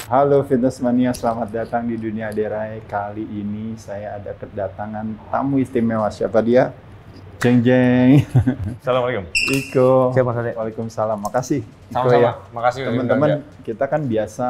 Halo Fitness Mania, selamat datang di Dunia Derai. Kali ini saya ada kedatangan tamu istimewa. Siapa dia? Jeng Jeng. Assalamualaikum. Iko. Siapa Mas Ade? Waalaikumsalam. Makasih. Sama-sama. Ya. Makasih udah Teman-teman, diundang, kita kan biasa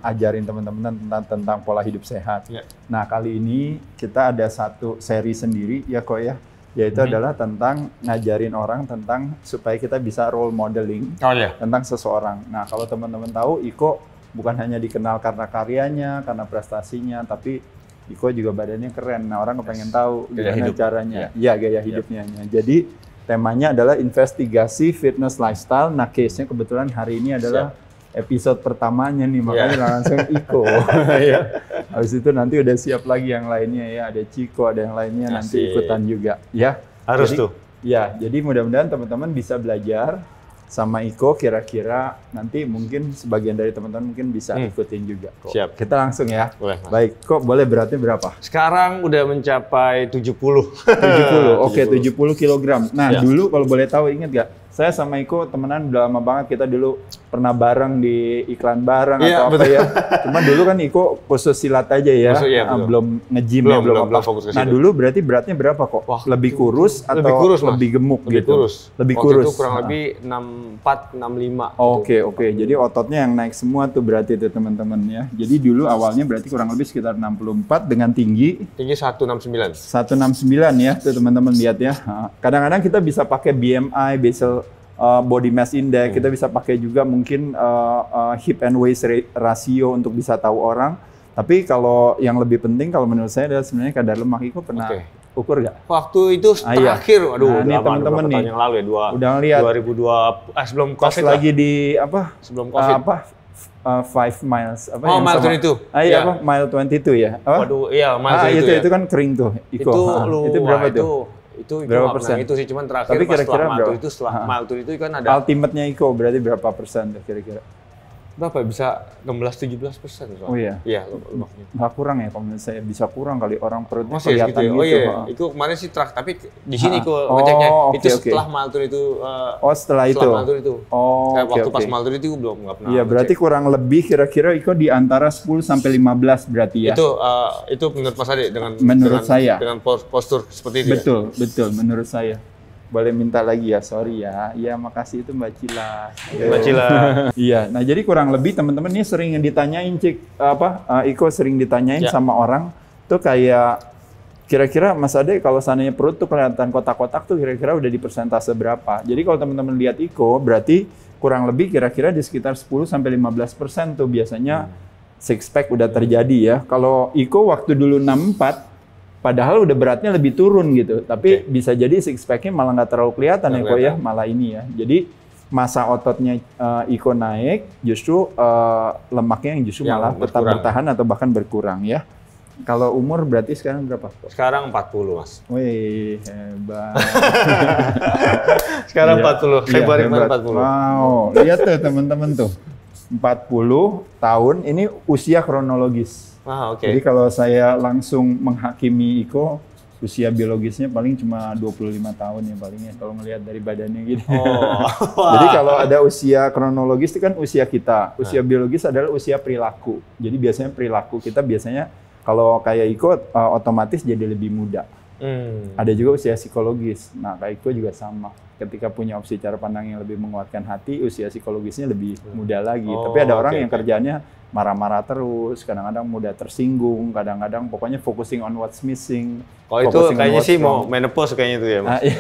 ajarin teman-teman tentang pola hidup sehat. Ya. Nah, kali ini kita ada satu seri sendiri ya kok ya. Yaitu adalah tentang ngajarin orang tentang supaya kita bisa role modeling Oh iya. tentang seseorang. Nah, kalau teman-teman tahu, Iko bukan hanya dikenal karena karyanya, karena prestasinya, tapi Iko juga badannya keren. Nah, orang kepengen tahu Gaya gimana hidup. caranya. Iya, gaya hidupnya. Jadi, temanya adalah investigasi fitness lifestyle. Nah, case-nya kebetulan hari ini adalah episode pertamanya nih, makanya langsung Iko. Ya. Habis itu nanti udah siap lagi yang lainnya ya. Ada Ciko, ada yang lainnya nanti ikutan juga. Ya. Harus Jadi, tuh. Ya, jadi mudah-mudahan teman-teman bisa belajar sama Iko, kira-kira nanti mungkin sebagian dari teman-teman mungkin bisa ikutin juga kok. Siap. Kita langsung ya. Boleh, Mas. Baik, kok boleh beratnya berapa? Sekarang udah mencapai 70. 70, oke 70 kilogram. Nah, Ya. dulu kalau boleh tahu ingat gak? Saya sama Iko temenan udah lama banget, kita dulu pernah bareng di iklan bareng atau apa ya. Cuma dulu kan Iko khusus silat aja ya, Khusus, iya, betul. belum nge-gym Belum, ya, belum belum apa. fokus ke Nah situ. dulu berarti beratnya berapa kok? Wah, lebih kurus atau lebih kurus, Mas. lebih gemuk Lebih gitu? kurus. Lebih Waktu kurus. itu kurang lebih 64, 65. Oke, jadi ototnya yang naik semua tuh berarti itu teman-teman ya. Jadi dulu awalnya berarti kurang lebih sekitar 64 dengan tinggi Tinggi 169. 169 ya, tuh teman-teman lihat ya. Kadang-kadang kita bisa pakai BMI, basal body mass index, kita bisa pakai juga mungkin hip and waist ratio untuk bisa tahu orang. Tapi kalau yang lebih penting kalau menurut saya adalah sebenarnya kadar lemak. Iko pernah ukur nggak? Waktu itu iya. terakhir, aduh, Nah, ini udah lama, teman-teman beberapa nih. tahun yang lalu ya, Udah ngeliat. 2002, sebelum Pas COVID lagi lah. di apa? Sebelum COVID. 5 miles apa Oh, yang mile sama- 22. Ah, iya, Iya. apa? Mile 22 ya? Apa? Waduh, iya, mile itu ya. itu kan kering tuh, Iko. Itu itu berapa tuh? Itu Berapa nggak persen? pernah itu sih, cuman terakhir Tapi pas kira-kira setelah berapa? Mile itu, setelah Mile itu kan ada Ultimate-nya Iko berarti berapa persen tuh kira-kira? berapa ya? Bisa 16-17% soalnya. Oh iya? Iya, lemaknya. Nggak kurang ya kalau menurut saya, bisa kurang kali orang perutnya Masih ya kelihatan segitu ya? gitu. Oh iya, ha. itu kemarin sih tapi di sini Ha. aku ngeceknya. Oh, Itu oke. setelah Maltur itu. Oh setelah itu? Setelah Maltur itu. Oh, Kayak oke, waktu pas oke. Maltur itu belum, nggak pernah. Iya, berarti ngecek. kurang lebih kira-kira Iko di antara 10 sampai 15 berarti ya? Itu menurut Mas Ade dengan Menurut saya. dengan postur seperti itu. Ya? Betul menurut saya. Boleh minta lagi ya, sorry ya. Iya, makasih itu Mbak Cila. Mbak Cila. Iya, nah jadi kurang lebih teman-teman ini sering ditanyain Iko sering ditanyain Ya. sama orang tuh kayak kira-kira Mas Ade kalau seandainya perut tuh kelihatan kotak-kotak tuh kira-kira udah di persentase berapa. Jadi kalau teman-teman lihat Iko berarti kurang lebih kira-kira di sekitar 10 sampai 15% tuh biasanya six pack udah terjadi ya. Kalau Iko waktu dulu 64 padahal udah beratnya lebih turun gitu, tapi bisa jadi six pack-nya malah nggak terlalu kelihatan ya, Ko ya, malah ini ya. Jadi masa ototnya Iko naik, justru lemaknya yang justru malah tetap bertahan atau bahkan berkurang ya. Kalau umur berarti sekarang berapa? Sekarang 40, Mas. Wih, hebat. Sekarang Iya. 40, Februari kemarin hebat. 40. Wow, lihat tuh teman-teman tuh. 40 tahun, ini usia kronologis. Ah, oke. Jadi kalau saya langsung menghakimi Iko, usia biologisnya paling cuma 25 tahun ya palingnya kalau ngelihat dari badannya gitu. Oh. Jadi kalau ada usia kronologis itu kan usia kita. Usia biologis adalah usia perilaku. Jadi biasanya perilaku kita biasanya kalau kayak Iko otomatis jadi lebih muda. Ada juga usia psikologis. Nah, kayak Iko juga sama. Ketika punya opsi cara pandang yang lebih menguatkan hati, usia psikologisnya lebih muda lagi. Tapi ada orang yang kerjanya marah-marah terus, kadang-kadang mudah tersinggung, kadang-kadang pokoknya focusing on what's missing. Oh itu kayaknya sih mau menopause kayaknya itu ya, Mas. Nah, iya.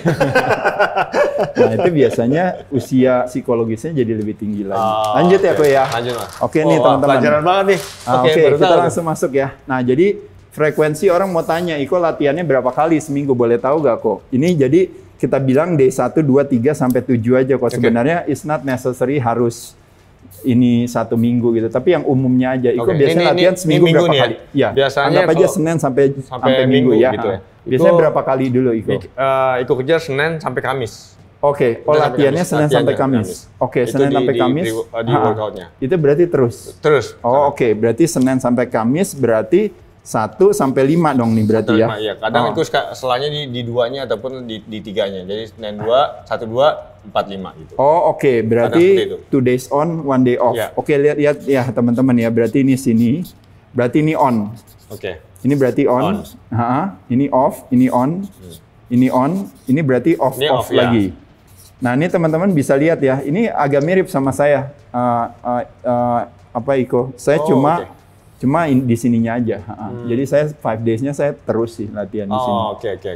Nah, itu biasanya usia psikologisnya jadi lebih tinggi lagi. Lanjut ya, Ko ya. Lanjut, Mas. Oke nih, teman-teman. Pelajaran banget nih. Oke, kita langsung masuk ya. Nah, jadi frekuensi orang mau tanya, Iko latihannya berapa kali seminggu? Boleh tahu gak, Ko? Ini jadi kita bilang D1, 2, 3, sampai 7 aja, Ko. Sebenarnya it's not necessary harus ini 1 minggu gitu. Tapi yang umumnya aja. Iko biasanya latihan seminggu berapa kali? Ya, biasanya anggap aja Senin sampai Minggu ya. gitu ya. Biasanya berapa kali dulu, Iko? Iko kejar Senin sampai Kamis. Oke, latihannya Senin sampai Kamis. Oke, Senin sampai Kamis. Di workout-nya. Itu berarti terus? Terus. Oh, oke. Berarti Senin sampai Kamis berarti 1 sampai 5 dong nih berarti ya. Iya. Kadang itu selanya di duanya ataupun di tiganya. Jadi Senin 2, 1 2, 4 5 gitu. Oh oke, berarti 2 days on, 1 day off. Ya. Oke, lihat ya teman-teman ya, berarti ini sini. Berarti ini on. Oke. Ini berarti on. Ini off, ini on. Ini on, ini berarti off lagi. Nah, ini teman-teman bisa lihat ya. Ini agak mirip sama saya. Iko? Saya cuma di sininya aja. Jadi saya 5 days-nya saya terus sih latihan di sini.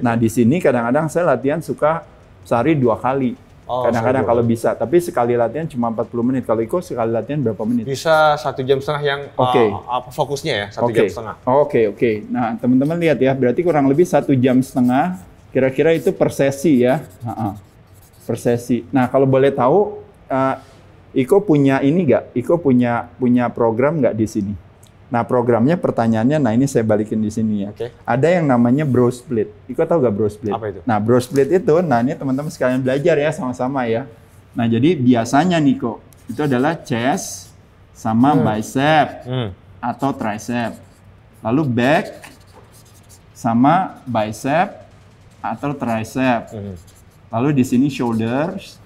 Nah, di sini kadang-kadang saya latihan suka sehari 2 kali. Kadang-kadang kalau bisa, tapi sekali latihan cuma 40 menit. Kalau Iko sekali latihan berapa menit? Bisa 1,5 jam yang fokusnya ya, 1,5 jam. Oke. Nah, teman-teman lihat ya, berarti kurang lebih 1,5 jam. Kira-kira itu per sesi ya. Per sesi. Nah, kalau boleh tahu, Iko punya ini nggak? Iko punya program nggak di sini? Nah, programnya pertanyaannya, nah ini saya balikin di sini ya. Ada yang namanya bro split. Iko tahu nggak bro split? Apa itu? Nah, bro split itu, nah ini teman-teman sekalian belajar ya sama-sama ya. Nah, jadi biasanya nih Ko, itu adalah chest sama bicep atau tricep. Lalu back sama bicep atau tricep. Lalu di sini shoulders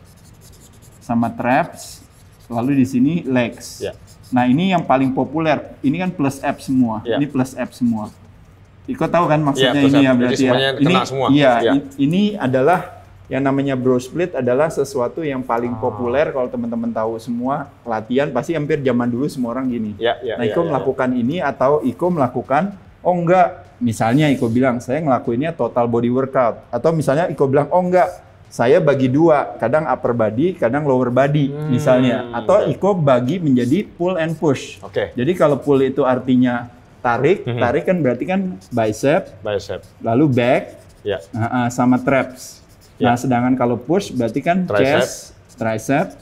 sama traps. Lalu di sini legs. Nah, ini yang paling populer. Ini kan plus abs semua. Ini plus abs semua. Iko tahu kan maksudnya ini ya berarti ya. Ini semua. Ini adalah yang namanya bro split adalah sesuatu yang paling populer kalau teman-teman tahu semua latihan pasti hampir zaman dulu semua orang gini. Nah, Iko melakukan ini atau Iko melakukan misalnya Iko bilang saya ngelakuinnya total body workout atau misalnya Iko bilang saya bagi 2, kadang upper body, kadang lower body misalnya. Atau Iko bagi menjadi pull and push. Jadi kalau pull itu artinya tarik kan berarti kan bicep. Lalu back, sama traps. Nah, sedangkan kalau push berarti kan chest, tricep,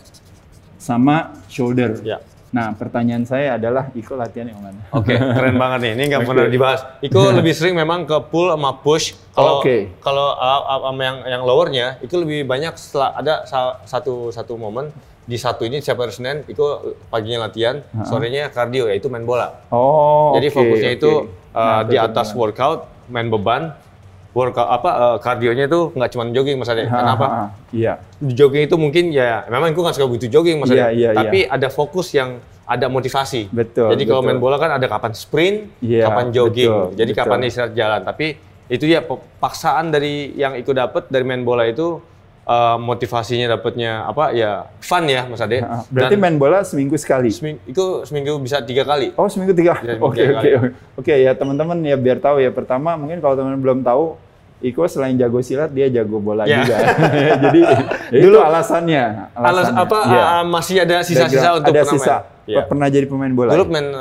sama shoulder. Nah, pertanyaan saya adalah Iko latihan yang mana? Keren banget nih. Ini nggak pernah dibahas. Iko lebih sering memang ke pull sama push. Kalau yang lowernya itu lebih banyak setelah ada satu momen di satu ini setiap hari Senin. Iko paginya latihan, sorenya kardio yaitu main bola. Jadi fokusnya itu di atas workout, main beban. Workout kardionya itu nggak cuma jogging Mas Ade. Kenapa? Jogging itu mungkin ya memang gue nggak suka begitu jogging Mas Ade. Tapi ada fokus yang ada motivasi. Jadi kalau main bola kan ada kapan sprint, kapan jogging. Jadi kapan istirahat jalan. Tapi itu ya paksaan dari yang Iko dapat dari main bola itu motivasinya dapatnya fun ya Mas Ade. Berarti main bola seminggu sekali? Itu seminggu bisa 3 kali. Oh, seminggu 3? Oke ya teman-teman ya biar tahu ya. Pertama mungkin kalau teman-teman belum tahu, Iko selain jago silat dia jago bola juga. Jadi dulu alasannya. Masih ada sisa-sisa untuk pernah jadi pemain bola. Dulu main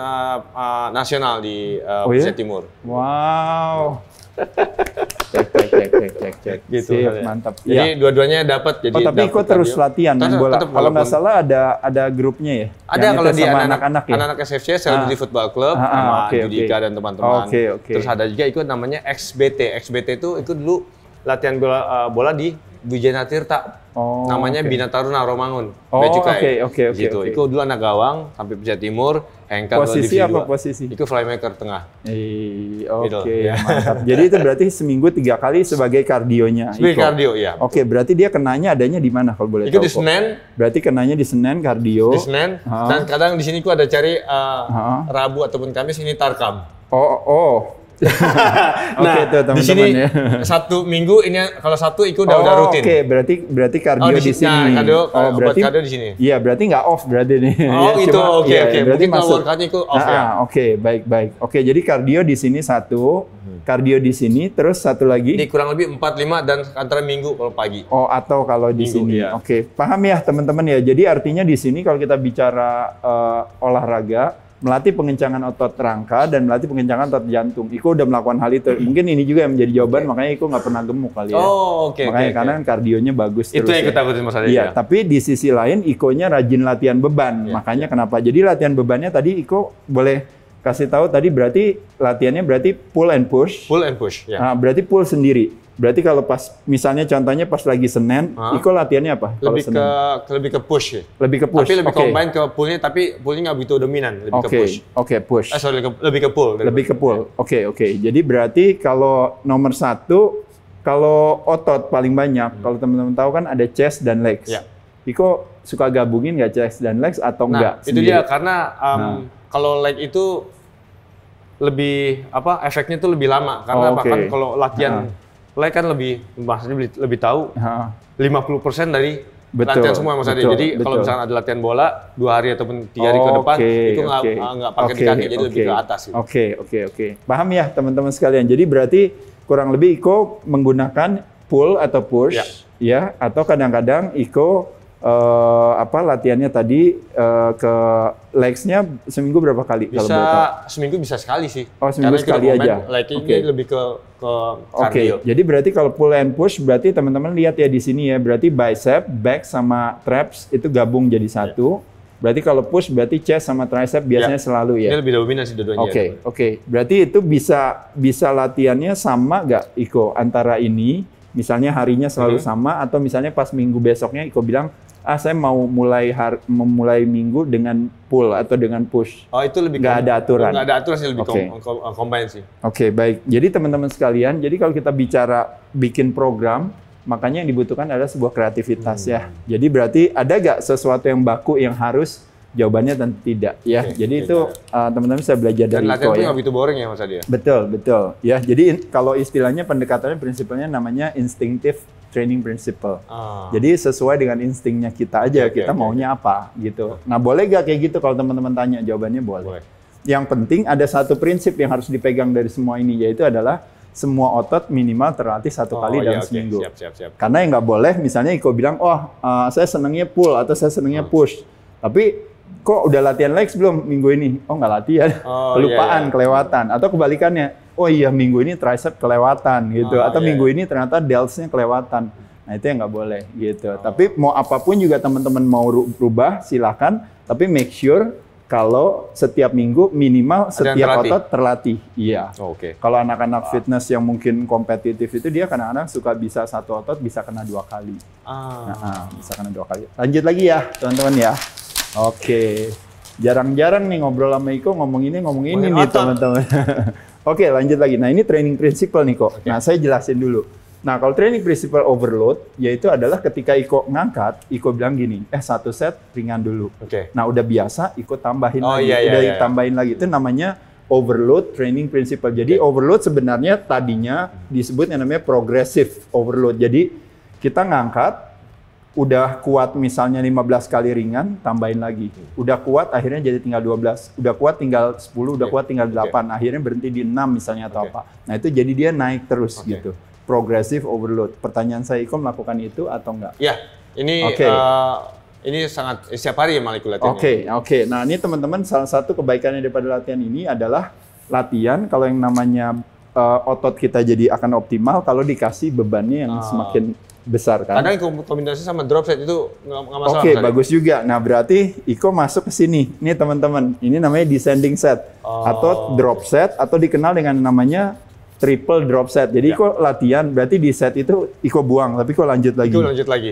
nasional di Pusat Timur. Wow. Cek. Gitu. Mantap. Jadi dua-duanya dapat. Tapi Iko terus latihan main bola. Kalau nggak salah ada grupnya ya. Ada kalau di anak-anak SFC, Celebrity Football Club sama Judika dan teman-teman. Terus ada juga ikut namanya XBT. XBT itu ikut dulu latihan bola di Wijaya Tirta. Namanya Bina Taruna Romangun. Oke. Itu dulu anak gawang sampai Pusat Timur. Posisi apa posisi? Itu flymaker tengah. Mantap. Jadi itu berarti seminggu 3 kali sebagai kardionya. Sebagai kardio, ya. Oke, berarti dia kenanya adanya di mana kalau boleh tahu? Itu di Senen. Berarti kenanya di Senen kardio. Di Senen. Dan kadang di sini aku ada cari Rabu ataupun Kamis ini Tarkam. Nah, di sini satu minggu ini kalau satu ikut udah rutin. Berarti kardio di sini. Berarti kardio di sini. Iya, berarti nggak off berarti nih. Berarti kalau workoutnya ikut off ya. Baik. Oke, jadi kardio di sini satu, kardio di sini, terus satu lagi. Di kurang lebih 4-5 dan antara minggu kalau pagi. Atau kalau di sini. Iya. Oke, paham ya teman-teman ya. Jadi artinya di sini kalau kita bicara olahraga, melatih pengencangan otot rangka dan melatih pengencangan otot jantung. Iko udah melakukan hal itu. Mungkin ini juga yang menjadi jawaban makanya Iko nggak pernah gemuk kali ya. Makanya karena kardionya bagus itu terus. Itu yang kita takutin Mas Ade. Iya, tapi di sisi lain Ikonya rajin latihan beban. Makanya kenapa? Jadi latihan bebannya tadi Iko boleh kasih tahu tadi berarti latihannya berarti pull and push. Pull and push, ya. Nah, berarti pull sendiri. Berarti kalau pas misalnya contohnya pas lagi Senin, Iko latihannya apa? Lebih ke push ya. Lebih ke push. Tapi lebih combine ke pullnya, tapi pullnya nggak begitu dominan, lebih ke push. Oke, push. Lebih ke pull. Lebih ke pull. Oke. Jadi berarti kalau nomor 1, kalau otot paling banyak, kalau teman-teman tahu kan ada chest dan legs. Ya. Iko suka gabungin nggak chest dan legs atau enggak? Itu dia karena kalau leg itu lebih efeknya itu lebih lama karena bahkan kalau latihan leg kan maksudnya lebih tahu 50% dari latihan semua Mas Ade. Jadi kalau misalnya ada latihan bola 2 hari ataupun 3 hari ke depan itu nggak pakai di kaki, jadi lebih ke atas. Gitu. Oke. Paham ya teman-teman sekalian. Jadi berarti kurang lebih Iko menggunakan pull atau push, ya atau kadang-kadang Iko latihannya tadi ke legs-nya seminggu berapa kali? Seminggu bisa sekali sih. Oh, seminggu sekali aja. Like-nya lebih ke cardio. Jadi berarti kalau pull and push berarti teman-teman lihat ya di sini ya, berarti bicep, back sama traps itu gabung jadi satu. Berarti kalau push berarti chest sama tricep biasanya selalu ya. Ini lebih dominan sih dua-duanya. Oke. Berarti itu bisa latihannya sama nggak Iko antara ini? Misalnya harinya selalu sama atau misalnya pas minggu besoknya Iko bilang saya mau memulai minggu dengan pull atau dengan push. Oh, itu lebih nggak ada aturan. Nggak ada aturan sih, lebih combine sih. Oke, baik. Jadi teman-teman sekalian, jadi kalau kita bicara bikin program, makanya yang dibutuhkan adalah sebuah kreativitas ya. Jadi berarti ada nggak sesuatu yang baku yang harus? Jawabannya tentu tidak ya. Jadi itu teman-teman bisa belajar dari Iko ya. Dan latihan itu nggak begitu boring ya Mas Adi ya? Betul. Ya, jadi kalau istilahnya pendekatannya prinsipnya namanya instinctive training principle. Jadi sesuai dengan instingnya kita aja, kita maunya apa gitu. Nah, boleh gak kayak gitu kalau teman-teman tanya? Jawabannya boleh. Yang penting ada satu prinsip yang harus dipegang dari semua ini, yaitu adalah semua otot minimal terlatih 1 kali dalam seminggu. Siap. Karena yang nggak boleh, misalnya Iko bilang, saya senangnya pull atau saya senangnya push. Tapi kok udah latihan legs belum minggu ini? Oh, nggak latihan. Kelupaan, kelewatan. Atau kebalikannya. Oh iya, minggu ini tricep kelewatan gitu. Atau minggu ini ternyata delts-nya kelewatan. Nah, itu yang nggak boleh gitu. Tapi mau apapun juga teman-teman mau rubah, silakan. Tapi make sure kalau setiap minggu minimal setiap otot terlatih. Iya. Kalau anak-anak fitness yang mungkin kompetitif itu dia kadang-kadang suka bisa 1 otot bisa kena 2 kali. Bisa kena 2 kali. Lanjut lagi ya, teman-teman ya. Oke. Jarang-jarang nih ngobrol sama Iko ngomong ini nih teman-teman. Oke, lanjut lagi. Nah, ini training principle nih kok. Nah, saya jelasin dulu. Nah, kalau training principle overload, yaitu adalah ketika Iko ngangkat, Iko bilang gini, 1 set ringan dulu. Nah, udah biasa, Iko tambahin lagi. Tambahin lagi. Itu namanya overload training principle. Jadi, overload sebenarnya tadinya disebut yang namanya progressive overload. Jadi, kita ngangkat, udah kuat misalnya 15 kali ringan, tambahin lagi. Udah kuat, akhirnya jadi tinggal 12. Udah kuat tinggal 10, udah kuat tinggal 8. Akhirnya berhenti di 6 misalnya atau apa. Nah, itu jadi dia naik terus gitu. Progressive overload. Pertanyaan saya, Iko melakukan itu atau enggak? Ya, ini sangat setiap hari ya Malik latihan. Oke. Nah, ini teman-teman salah satu kebaikannya daripada latihan ini adalah latihan kalau yang namanya otot kita jadi akan optimal kalau dikasih bebannya yang semakin besar kan. Kadang kombinasi sama drop set itu nggak masalah. Bagus juga. Nah, berarti Iko masuk ke sini. Ini teman-teman, ini namanya descending set atau drop set atau dikenal dengan namanya triple drop set. Jadi Iko latihan, berarti di set itu Iko buang, tapi Iko lanjut lagi.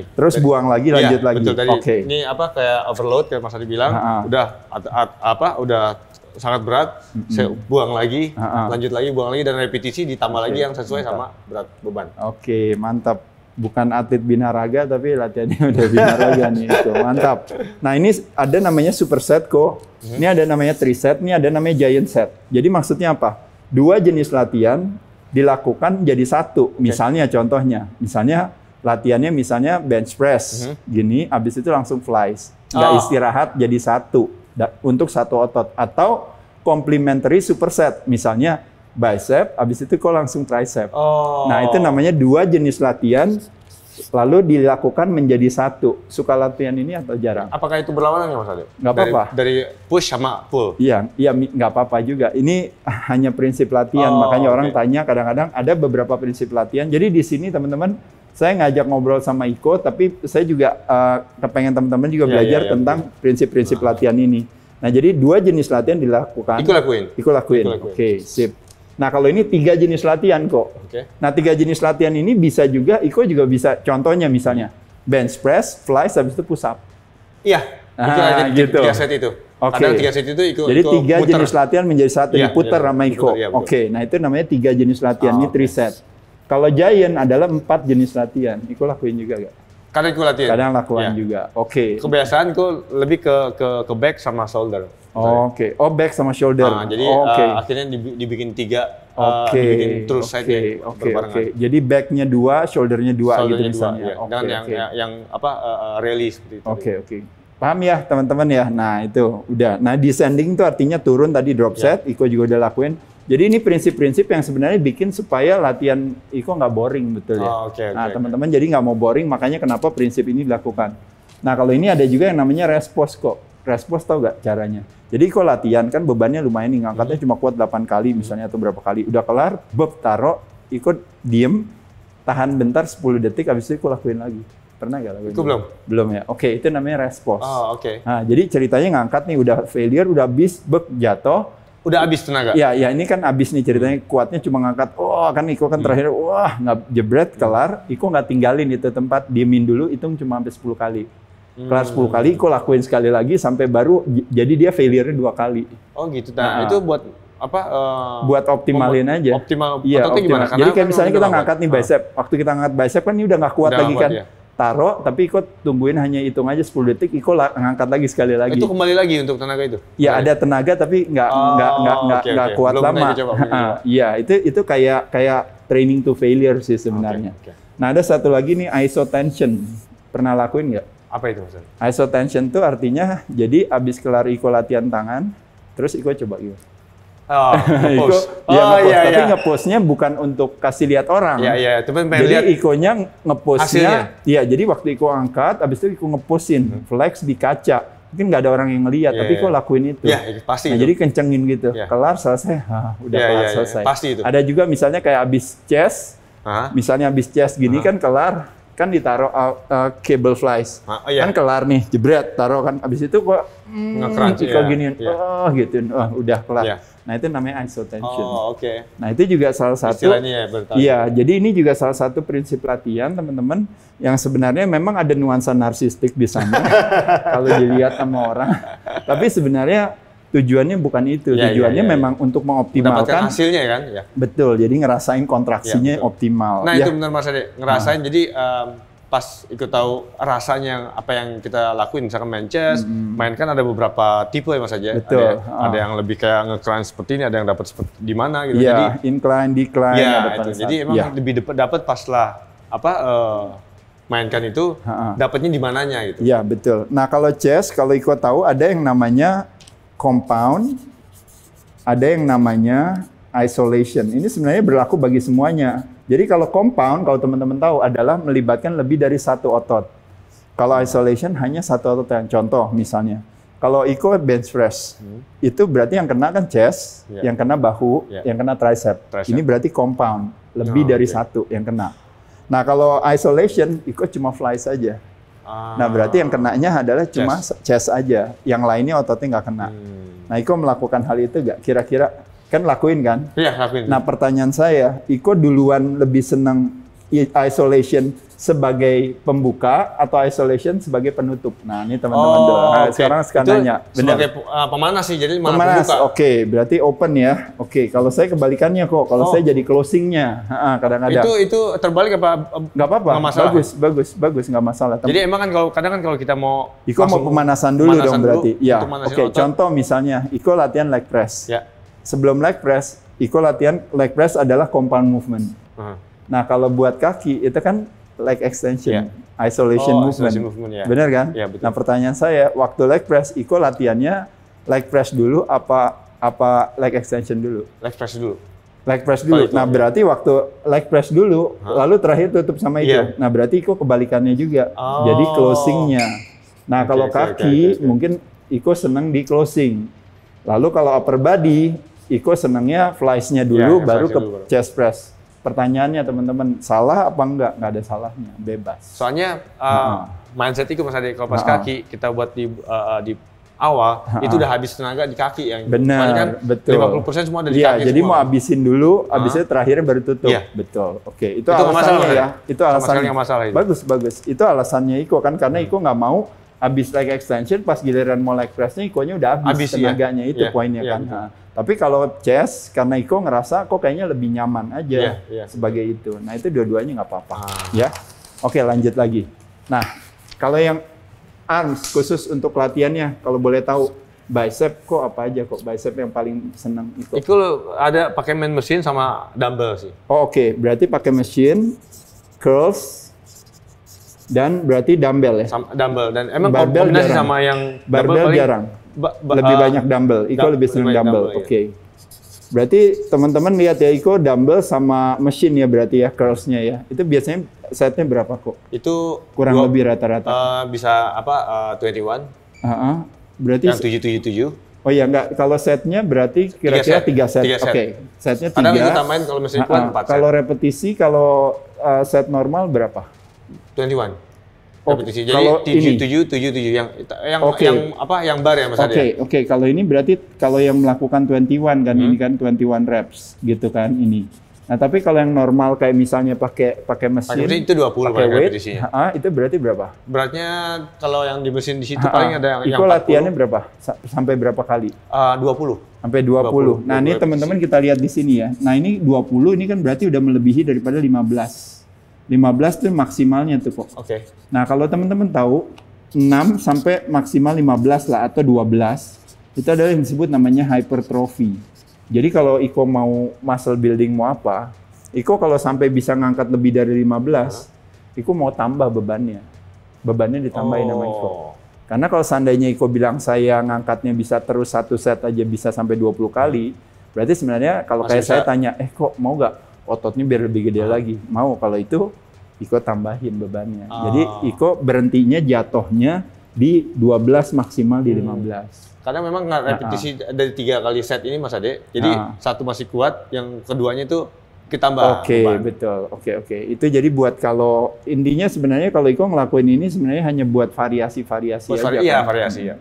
Terus buang lagi, lanjut lagi. Betul, ini kayak overload kayak Mas Adi bilang, udah sangat berat, saya buang lagi, lanjut lagi, buang lagi dan repetisi ditambah lagi yang sesuai sama berat beban. Oke, mantap. Bukan atlet binaraga tapi latihannya udah binaraga nih, itu mantap. Nah, ini ada namanya superset kok. Ini ada namanya triset, ini ada namanya giant set. Jadi maksudnya apa? 2 jenis latihan dilakukan jadi satu. Misalnya contohnya, latihannya misalnya bench press, gini, habis itu langsung flies, nggak istirahat jadi satu untuk 1 otot. Atau complementary superset, misalnya bicep, habis itu kok langsung tricep. Nah, itu namanya 2 jenis latihan lalu dilakukan menjadi satu. Suka latihan ini atau jarang? Apakah itu berlawanan nggak Mas Adi? Nggak apa-apa. Dari push sama pull? Iya, nggak apa-apa juga. Ini hanya prinsip latihan, makanya orang tanya kadang-kadang ada beberapa prinsip latihan. Jadi di sini teman-teman, saya ngajak ngobrol sama Iko, tapi saya juga kepengen teman-teman juga belajar tentang prinsip-prinsip latihan ini. Nah, jadi 2 jenis latihan dilakukan. Iko lakuin. Oke, sip. Nah, kalau ini 3 jenis latihan kok. Nah, 3 jenis latihan ini bisa juga, Iko juga bisa, contohnya misalnya, bench press, fly, habis itu push up. Iya, gitu. 3 set itu. Kadang 3 set itu Iko. Jadi 3 jenis latihan menjadi satu, diputar sama Iko. Oke, nah itu namanya 3 jenis latihan, ini 3 set. Kalau Giant adalah 4 jenis latihan. Iko lakuin juga gak? Kadang Iko latihan. Kadang lakukan juga. Oke. Kebiasaan Iko lebih ke back sama shoulder. Oke. Oh, back sama shoulder. Jadi akhirnya dibikin 3 dibikin terus saja berbarengan. Jadi backnya 2, shouldernya 2 gitu misalnya. Dan yang rally seperti itu. Oke. Paham ya teman-teman ya? Nah itu udah. Nah descending itu artinya turun tadi drop set. Iko juga udah lakuin. Jadi ini prinsip-prinsip yang sebenarnya bikin supaya latihan Iko nggak boring, betul ya? Nah teman-teman jadi nggak mau boring, makanya kenapa prinsip ini dilakukan. Nah kalau ini ada juga yang namanya respose kok. Respose tau nggak caranya? Jadi Iko latihan kan bebannya lumayan nih, ngangkatnya cuma kuat 8 kali misalnya atau berapa kali. Udah kelar, taruh, Iko diem, tahan bentar 10 detik, habis itu Iko lakuin lagi. Pernah nggak lakuin? Itu belum. Belum ya? Oke, itu namanya respose. Nah jadi ceritanya ngangkat nih, udah failure, udah habis, jatuh. Udah habis tenaga? Ya ini kan habis nih ceritanya, kuatnya cuma ngangkat, kan Iko kan terakhir, nggak jebret, kelar, Iko nggak tinggalin itu tempat, diemin dulu, hitung cuma sampai 10 kali. Kelar 10 kali, Iko lakuin sekali lagi, sampai baru, jadi dia failure-nya 2 kali. Oh gitu, nah itu buat apa? Buat optimalin aja. Iya, gimana? Jadi kayak misalnya kita ngangkat nih bicep, waktu kita ngangkat bicep kan ini udah nggak kuat lagi kan. Taruh, tapi Iko tungguin hanya hitung aja 10 detik, Iko ngangkat lagi sekali lagi. Itu kembali lagi untuk tenaga itu? Ya ada tenaga tapi nggak kuat lama. Iya itu kayak training to failure sih sebenarnya. Nah ada satu lagi nih isotension, pernah lakuin nggak? Apa itu maksudnya? Isotension tuh artinya jadi abis kelar Iko latihan tangan, terus Iko coba gitu. Tapi nge-postnya bukan untuk kasih lihat orang. Jadi Iko-nya nge-postnya, jadi waktu Iko angkat, abis itu Iko nge-postin, flex di kaca. Mungkin nggak ada orang yang ngelihat, tapi Iko lakuin itu. Pasti. Jadi kencengin gitu, kelar selesai, udah kelar selesai. Pasti itu. Ada juga misalnya kayak abis chest, misalnya abis chest gini kan kelar, kan ditaruh cable flies, kan kelar nih, jebret, taruh kan, abis itu kok Iko giniin, gitu, udah kelar. Nah itu namanya isotension. Nah itu juga salah satu. Iya, jadi ini juga salah satu prinsip latihan teman-teman yang sebenarnya memang ada nuansa narsistik di sana kalau dilihat sama orang. Tapi sebenarnya tujuannya bukan itu. Tujuannya memang untuk mengoptimalkan. Mendapatkan hasilnya kan? Ya. Betul. Jadi ngerasain kontraksinya optimal. Nah itu benar Mas Ade, ngerasain. Jadi pas ikut tahu rasanya apa yang kita lakuin, misalkan main chest, main kan ada beberapa tipe ya Mas aja. Betul. Ada yang lebih kayak nge-climb seperti ini, ada yang dapat seperti di mana gitu. Iya, incline, decline. Jadi emang lebih dapat pas lah mainkan itu, dapatnya di mananya gitu. Iya, betul. Nah kalau chest, kalau ikut tahu ada yang namanya compound, ada yang namanya isolation. Ini sebenarnya berlaku bagi semuanya. Jadi kalau compound, kalau teman-teman tahu, adalah melibatkan lebih dari satu otot. Kalau isolation hanya satu otot. Contoh misalnya, kalau Iko bench press, itu berarti yang kena kan chest, yang kena bahu, yang kena tricep. Ini berarti compound, lebih dari satu yang kena. Nah kalau isolation, Iko cuma fly saja. Nah berarti yang kenanya adalah cuma chest aja, yang lainnya ototnya nggak kena. Nah Iko melakukan hal itu nggak? Kira-kira kan lakuin kan? Iya, lakuin. Nah pertanyaan saya, Iko duluan lebih senang isolation sebagai pembuka atau isolation sebagai penutup? Nah ini teman-teman sekarang nanya. Sebagai pemanas sih, jadi malah pemanas, pembuka. Berarti open ya. Kalau saya kebalikannya kok. Kalau saya jadi closingnya, kadang-kadang. Itu terbalik apa? Nggak apa-apa. Bagus, nggak masalah. Jadi emang kan kadang kalau kita mau Iko mau pemanasan dulu dong berarti. Ya. Contoh misalnya, Iko latihan leg press. Ya. Sebelum leg press, Iko latihan leg press adalah compound movement. Nah kalau buat kaki itu kan leg extension, isolation movement. Benar kan? Ya, betul. Nah pertanyaan saya, waktu leg press, Iko latihannya leg press dulu apa leg extension dulu? Leg press dulu. Leg press dulu. Nah berarti waktu leg press dulu, lalu terakhir tutup sama itu. Nah berarti Iko kebalikannya juga. Jadi closingnya. Nah kalau kaki mungkin Iko senang di closing. Lalu kalau upper body, Iko senangnya flies-nya dulu, baru ke chest press. Pertanyaannya teman-teman, salah apa enggak? Nggak ada salahnya, bebas. Soalnya mindset Iko Mas Ade, kalau pas kaki kita buat di awal itu udah habis tenaga di kaki yang benar kan betul 50% semua ada di kaki jadi semua. mau habisin dulu habisnya terakhirnya baru tutup betul oke itu alasannya ya itu alasannya masalah itu. bagus itu alasannya Iko kan karena Iko nggak mau habis leg extension pas giliran mau leg pressnya Ikonya udah habis tenaganya itu poinnya kan tapi kalau chest karena Iko ngerasa kok kayaknya lebih nyaman aja sebagai itu nah itu dua-duanya nggak apa-apa ya oke lanjut lagi nah kalau yang arms khusus untuk latihannya, kalau boleh tahu bicep kok apa aja kok bicep yang paling senang itu? Itu ada pakai main mesin sama dumbbell sih. Oh, oke. Berarti pakai mesin, curls, dan berarti dumbbell ya? Sama dumbbell dan emang kombinasi sama yang barbell jarang. Lebih banyak dumbbell. Iko lebih senang dumbbell. Oke. Berarti teman-teman lihat ya Iko dumbbell sama mesin ya berarti ya curls-nya ya. Itu biasanya setnya berapa kok? Itu kurang lebih rata-rata. Bisa apa 21. Berarti yang 777. Oh iya enggak, kalau setnya berarti kira-kira 3 set. Oke. Setnya 3. Kadang itu tambahin kalau mesin kuat 4 set. Kalau repetisi kalau set normal berapa? 21. Repetisi. Jadi 777 yang bar ya Mas Ade. Oke. Kalau ini berarti kalau yang melakukan 21 kan ini kan 21 reps gitu kan ini. Nah, tapi kalau yang normal kayak misalnya pakai mesin itu 20 pakai weight, repetisinya. Itu berarti berapa? Beratnya kalau yang di mesin di situ paling ada yang 40. Iko latihannya berapa? Sampai berapa kali? 20. Sampai 20. Nah, ini teman-teman kita lihat di sini ya. Nah, ini 20 ini kan berarti udah melebihi daripada 15. 15 itu maksimalnya tuh kok. Oke. Nah, kalau teman-teman tahu 6 sampai maksimal 15 lah atau 12 itu adalah yang disebut namanya hypertrophy. Jadi kalau Iko mau muscle building mau apa, Iko kalau sampai bisa ngangkat lebih dari 15, Iko mau tambah bebannya. Bebannya ditambahin sama Iko. Karena kalau seandainya Iko bilang saya ngangkatnya bisa terus satu set aja bisa sampai 20 kali, berarti sebenarnya kalau kayak saya tanya, kok mau nggak ototnya biar lebih gede lagi? Mau, kalau itu Iko tambahin bebannya. Jadi Iko berhentinya jatuhnya di 12 maksimal di 15. Karena memang repetisi dari 3 kali set ini Mas Ade, jadi satu masih kuat, yang keduanya itu kita tambah. Oke, betul. Oke. Itu jadi buat kalau intinya sebenarnya kalau Iko ngelakuin ini sebenarnya hanya buat variasi-variasi aja. Iya, kan? variasi ya.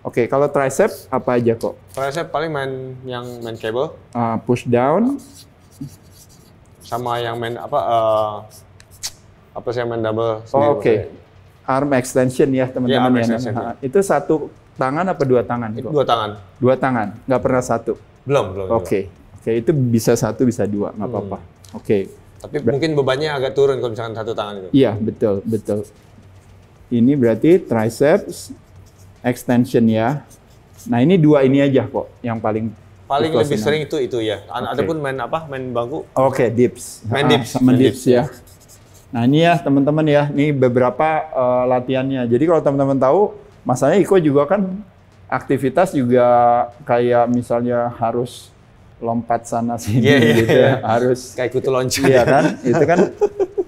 Oke, kalau tricep apa aja kok? Tricep paling main cable. Push down. Sama yang main apa sih yang main double. Oke. Arm extension ya teman-teman ya. Itu satu tangan apa 2 tangan? 2 tangan. 2 tangan, nggak pernah satu? Belum. Oke, itu bisa 1, bisa 2, nggak apa-apa. Oke. Tapi mungkin bebannya agak turun kalau misalkan 1 tangan itu. Iya, betul. Ini berarti triceps extension ya. Nah, ini 2 ini aja kok yang paling lebih sering itu ya. Adapun main bangku. Oke, dips. Main dips. Sama dips ya. Nah, ini ya teman-teman ya. Ini beberapa latihannya. Jadi kalau teman-teman tahu, masalahnya Iko juga kan aktivitas juga kayak misalnya harus lompat sana sini gitu ya. Harus kayak kutu loncat. Iya kan? Itu kan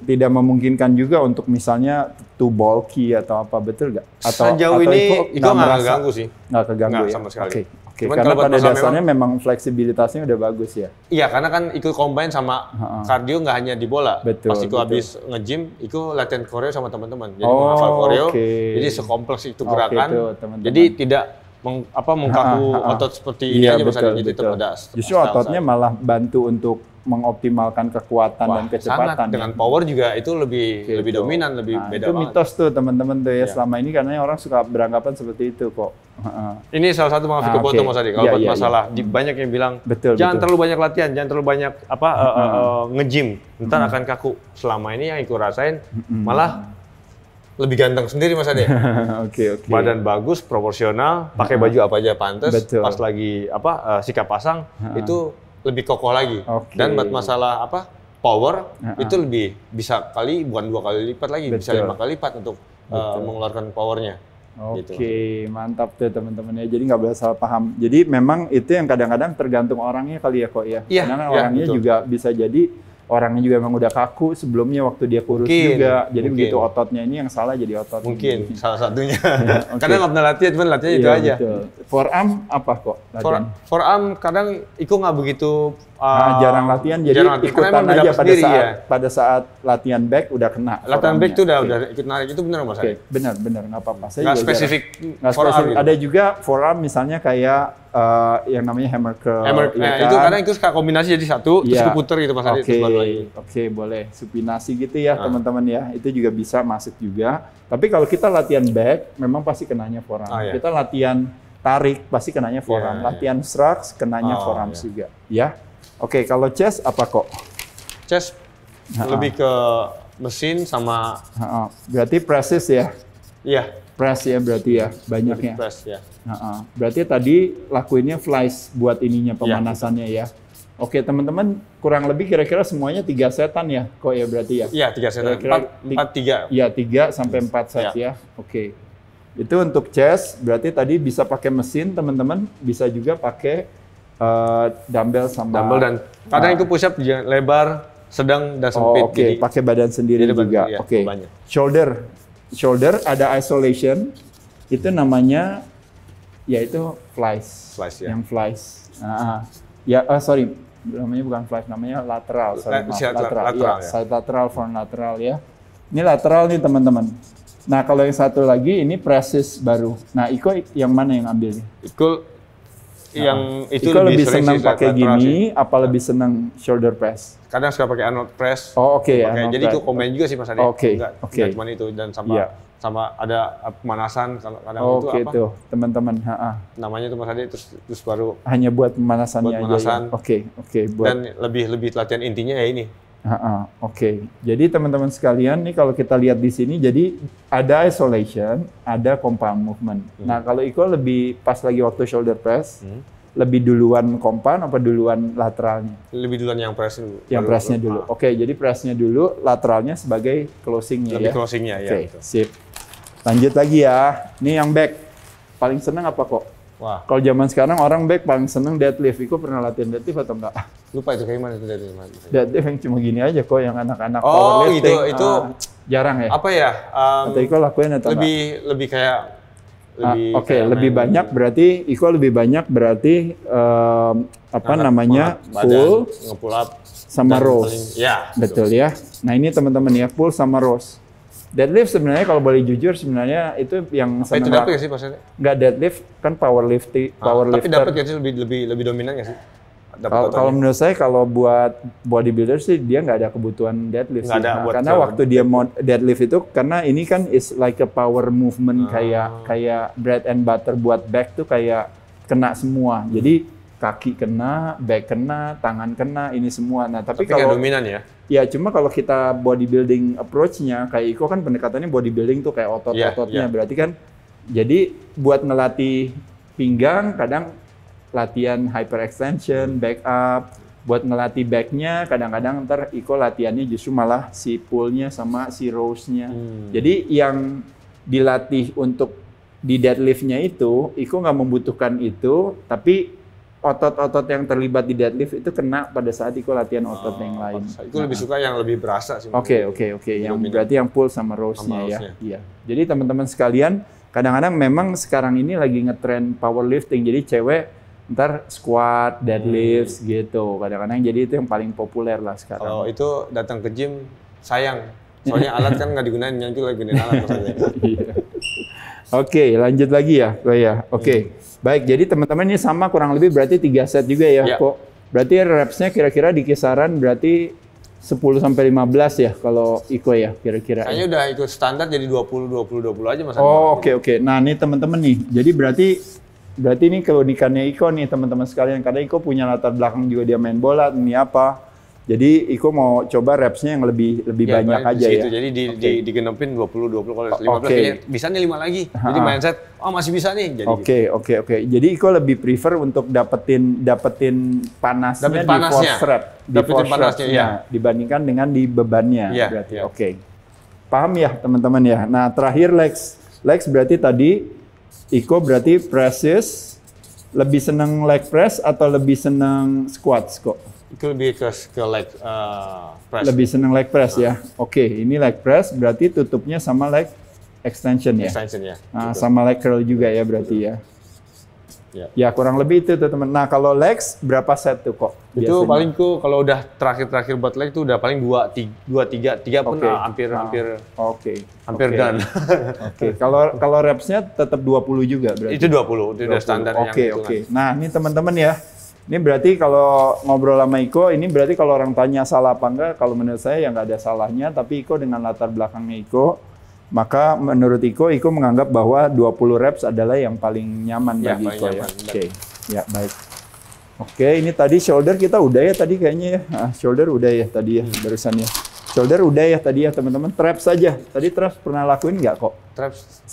tidak memungkinkan juga untuk misalnya too bulky atau apa, betul nggak? Sejauh ini Iko nggak keganggu sih. Nggak keganggu ya? Sama sekali. Oke, karena pada dasarnya memang fleksibilitasnya udah bagus ya? Iya, karena kan Iko combine sama kardio nggak hanya di bola. Betul. Pas Iko habis nge-gym, Iko latihan koreo sama teman-teman. Jadi menghafal koreo, jadi sekompleks itu gerakan. Jadi tidak mengkaku otot seperti ini aja misalnya. Jadi tetap ada. Justru ototnya malah bantu untuk mengoptimalkan kekuatan dan kecepatan. Sangat. Dengan power juga itu lebih dominan, lebih beda banget. Itu mitos tuh teman-teman tuh ya. Selama ini karena orang suka beranggapan seperti itu kok. Ini salah satu maaf kepotong Mas Adi. Kalau buat masalah, banyak yang bilang jangan terlalu banyak latihan, jangan terlalu banyak nge-gym, ntar akan kaku. Selama ini yang Iko rasain malah lebih ganteng sendiri Mas Ade. Oke. Badan bagus, proporsional, pakai baju apa aja pantas. Pas lagi sikap pasang itu lebih kokoh lagi. Dan buat masalah power itu lebih bisa bukan 2 kali lipat lagi, bisa 5 kali lipat untuk mengeluarkan powernya. Oke, mantap tuh teman-teman ya. Jadi nggak boleh salah paham. Jadi memang itu yang kadang-kadang tergantung orangnya kali ya kok ya. Karena orangnya juga bisa jadi orangnya juga emang udah kaku sebelumnya waktu dia kurus juga. Jadi begitu ototnya ini yang salah jadi otot. Mungkin salah satunya. Ya, okay. Kadang nggak pernah latihan, cuman latihannya itu aja. Betul. Forearm apa kok? Forearm kadang Iko nggak begitu jarang latihan, jadi ikutan aja pada saat latihan back udah kena. Latihan back tuh udah ikut narik, itu benar Mas Adi? Benar nggak apa-apa. Nggak spesifik forearm. Ada juga forearm misalnya kayak yang namanya hammer curl. Ya itu kadang itu kombinasi jadi satu, terus diputer gitu Mas Adi. Oke, boleh. Supinasi gitu ya teman-teman ya. Itu juga bisa masuk juga. Tapi kalau kita latihan back, memang pasti kenanya forearm. Kita latihan tarik, pasti kenanya forearm. Latihan shrugs, kenanya forearm juga. Ya. Oke, kalau chest apa kok? Chest lebih ke mesin sama... Berarti presses ya? Iya. Press ya berarti ya, banyaknya. Press ya. Berarti tadi lakuinnya flies buat ininya, pemanasannya ya. Oke teman-teman, kurang lebih kira-kira semuanya 3 setan ya kok ya berarti ya? Iya 3 setan, 4-3. Iya 3 sampai 4 set ya. Oke. Itu untuk chest, berarti tadi bisa pakai mesin teman-teman, bisa juga pakai dumbbell sama dan kadang itu push up lebar, sedang dan sempit. Oke, pakai badan sendiri juga. Oke. Shoulder ada isolation. Itu namanya yaitu flies. Ya. Yang flies. Sorry, namanya bukan flies, namanya lateral. Lateral. Side lateral, front lateral ya. Ini lateral nih teman-teman. Nah, kalau yang satu lagi ini presses baru. Nah, Iko yang mana yang ambilnya? Yang itu lebih senang pakai gini, apa lebih senang shoulder press? Kadang suka pakai Arnold press. Oke. Jadi itu komen juga sih Mas Adi. Oke. Cuma itu dan sama ada pemanasan kadang itu apa? Oke, teman-teman. Namanya itu Mas Adi terus baru. Hanya buat pemanasannya aja. Ya? Oke. Dan lebih latihan intinya ya ini. Oke. Jadi teman-teman sekalian nih kalau kita lihat di sini, jadi ada isolation, ada compound movement. Nah kalau Iko lebih pas lagi waktu shoulder press, lebih duluan compound apa duluan lateralnya? Lebih duluan yang press dulu. Yang pressnya dulu. Oke, jadi pressnya dulu, lateralnya sebagai closingnya ya. Lebih closingnya ya. Oke, sip. Lanjut lagi ya. Ini yang back. Paling seneng apa kok? Wah. Kalau zaman sekarang orang back paling seneng deadlift. Iko pernah latihan deadlift atau enggak? Lupa itu kayak mana itu deadlift. Deadlift yang cuma gini aja kok, yang anak-anak powerlifting. Itu jarang ya? Apa ya? Atau Iko lakuin atau lebih kayak lebih banyak berarti Iko lebih banyak berarti pull, nge-pull up sama rows. Ya, betul ya. Nah, ini teman-teman ya, pull sama rows. Deadlift sebenarnya kalau boleh jujur sebenarnya itu yang itu dapat nggak sih maksudnya? Nggak, deadlift kan powerlifting. Tapi dapat nggak sih lebih dominan nggak sih? Kalau menurut saya kalau buat bodybuilder sih dia nggak ada kebutuhan deadlift sih. Karena waktu dia mau deadlift itu karena ini kan is like a power movement kayak bread and butter buat back tuh kayak kena semua. Jadi kaki kena, back kena, tangan kena, ini semua. Nah, tapi kalau dominan ya. Ya, cuma kalau kita bodybuilding approach-nya kayak Iko kan pendekatannya bodybuilding tuh kayak otot-ototnya. Berarti kan jadi buat ngelatih pinggang kadang latihan hyperextension, back up, buat ngelatih back-nya kadang-kadang ntar Iko latihannya justru malah si pull-nya sama si rows-nya. Jadi yang dilatih untuk di deadlift-nya itu, Iko nggak membutuhkan itu, tapi otot-otot yang terlibat di deadlift itu kena pada saat Iko latihan otot yang lain. Iko lebih suka yang lebih berasa sih. Oke. Yang berarti yang pull sama rows-nya ya. Iya. Jadi teman-teman sekalian, kadang-kadang memang sekarang ini lagi ngetrend powerlifting. Jadi cewek ntar squat, deadlifts gitu. Kadang-kadang jadi itu yang paling populer lah sekarang. Kalau itu datang ke gym sayang. Soalnya alat kan nggak digunain, yang itu lagi gunain alat maksudnya. Oke, lanjut lagi ya. Oke. Baik, jadi teman-teman ini sama kurang lebih berarti 3 set juga ya kok. Berarti reps-nya kira-kira di kisaran berarti 10 sampai 15 ya kalau Iko ya kira-kira. Kayaknya udah ikut standar jadi 20 aja Mas. Oke. Nah, ini teman-teman nih. Jadi berarti ini keunikannya Iko nih teman-teman sekalian, karena Iko punya latar belakang juga dia main bola, ini apa. Jadi Iko mau coba reps-nya yang lebih banyak aja ya. Jadi digenepin 20 kalau 15 bisa nih 5 lagi. Jadi mindset masih bisa nih jadi. Oke. Jadi Iko lebih prefer untuk dapetin panasnya di force rep. Dapetin panasnya ya. Dibandingkan dengan di bebannya berarti. Oke. Paham ya teman-teman ya. Nah, terakhir legs. Legs berarti tadi Iko berarti presses, lebih seneng leg press atau lebih seneng squats kok? Itu lebih ke leg press. Lebih seneng leg press ya. Oke, ini leg press berarti tutupnya sama leg extension ya. Extension ya. Nah, sama leg curl juga ya berarti ya. Ya kurang lebih itu tuh teman. Nah kalau legs berapa set tuh kok? Itu biasanya? Paling tuh kalau udah terakhir buat leg tuh udah paling 3 pun hampir done. Oke. Kalau repsnya tetap 20 juga berarti. Itu 20 itu udah standar yang itu. Oke. Nah ini teman-teman ya. Ini berarti kalau ngobrol sama Iko, ini berarti kalau orang tanya salah apa enggak, kalau menurut saya ya nggak ada salahnya. Tapi Iko dengan latar belakangnya Iko, maka menurut Iko menganggap bahwa 20 reps adalah yang paling nyaman bagi Iko ya. Oke, ya baik. Oke, ini tadi shoulder kita udah ya tadi kayaknya ya. Shoulder udah ya tadi ya barusan ya. Shoulder udah ya tadi ya teman-teman. Traps saja. Tadi traps pernah lakuin nggak kok? Traps.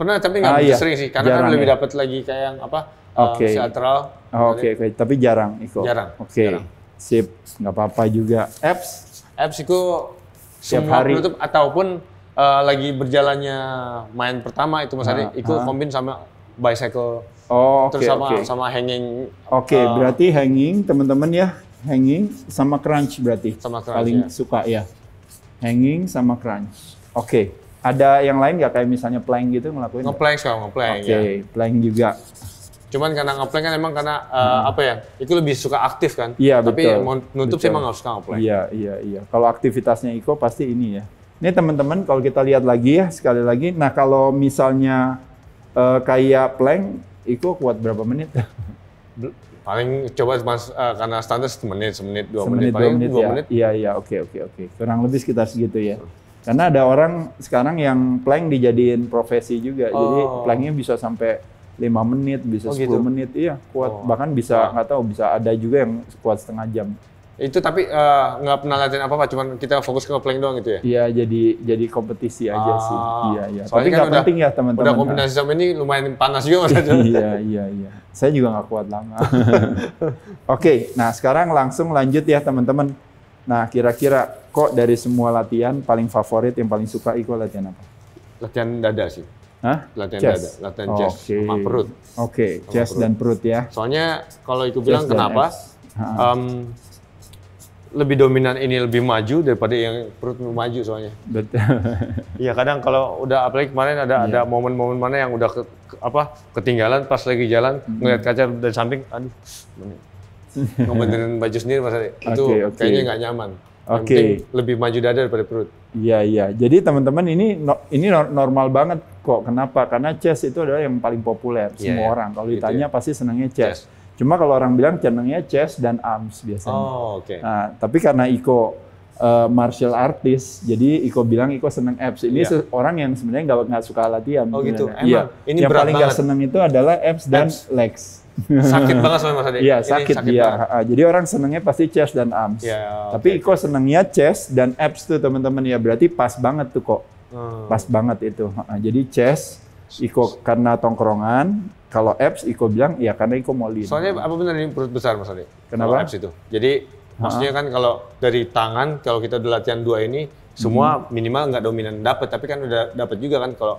Pernah tapi nggak sering sih. Karena kan lebih dapat lagi kayak yang apa? Lateral. Oke. Tapi jarang Iko. Jarang. Oke. Sip, nggak apa-apa juga. Abs itu semua penutup ataupun lagi berjalannya main pertama itu Mas Adi, itu kombin sama bicycle. Terus sama hanging. Oke, berarti hanging teman-teman ya. Hanging sama crunch berarti. Sama crunch, paling suka ya. Hanging sama crunch. Oke. Ada yang lain nggak kayak misalnya plank gitu ngelakuin? Ngeplank sekarang, ngeplank. Oke, plank juga. Cuman karena ngeplank kan emang karena apa ya? Itu lebih suka aktif kan? Iya, tapi betul. Tapi nutup sih emang harus suka ngeplank. Iya. Kalau aktivitasnya Iko pasti ini ya. Ini teman-teman kalau kita lihat lagi ya sekali lagi. Nah kalau misalnya kayak plank, Iko kuat berapa menit? Paling coba karena standar semenit, 2 menit. Paling 2 menit. Iya. Oke. Kurang lebih sekitar segitu ya. Karena ada orang sekarang yang plank dijadiin profesi juga. Jadi planknya bisa sampai 5 menit, bisa 10 gitu? menit. Iya, kuat. Bahkan bisa nggak tahu, bisa ada juga yang kuat setengah jam. Itu tapi nggak pernah latihan apa-apa, cuman kita fokus ke plank doang gitu ya? Iya, jadi kompetisi aja sih. Iya. Tapi nggak kan penting ya teman-teman. Udah kombinasi sama ini lumayan panas juga Mas. Iya. Saya juga nggak kuat lama. Oke, nah sekarang langsung lanjut ya teman-teman. Nah kira-kira kok dari semua latihan paling favorit, yang paling suka Iko latihan apa? Latihan dada sih. Hah? Latihan chest. dada, latihan chest sama perut. Oke, chest dan perut ya. Soalnya kalau Iko bilang kenapa? Lebih dominan ini lebih maju daripada yang perut maju soalnya. Betul. Iya kadang kalau udah apalagi kemarin ada momen-momen mana yang udah ketinggalan pas lagi jalan ngeliat kaca dari samping, aduh, ngebenerin baju sendiri Mas Adi. Itu kayaknya nggak nyaman. Lebih maju dada daripada perut. Iya. Jadi teman-teman ini normal banget kok. Kenapa? Karena chest itu adalah yang paling populer semua orang. Kalau ditanya pasti senangnya chest. Cuma kalau orang bilang senangnya chest dan arms biasanya. Nah, tapi karena Iko martial artist, jadi Iko bilang Iko senang abs. Ini orang yang sebenarnya nggak suka latihan. Gitu. Iya. Ini yang paling nggak senang itu adalah abs dan legs. Sakit banget soalnya Mas Adi. Iya, sakit dia. Jadi orang senangnya pasti chest dan arms. Tapi Iko senangnya chest dan abs tuh teman-teman ya. Berarti pas banget tuh kok. Pas banget itu. Jadi chest Iko karena tongkrongan. Kalau abs, Iko bilang, ya karena Iko mau lean. Soalnya apa benar ini perut besar Mas Adi? Kenapa? Abs itu. Jadi maksudnya kan kalau dari tangan, kalau kita udah latihan 2 ini, semua minimal nggak dominan dapat, tapi kan udah dapat juga kan kalau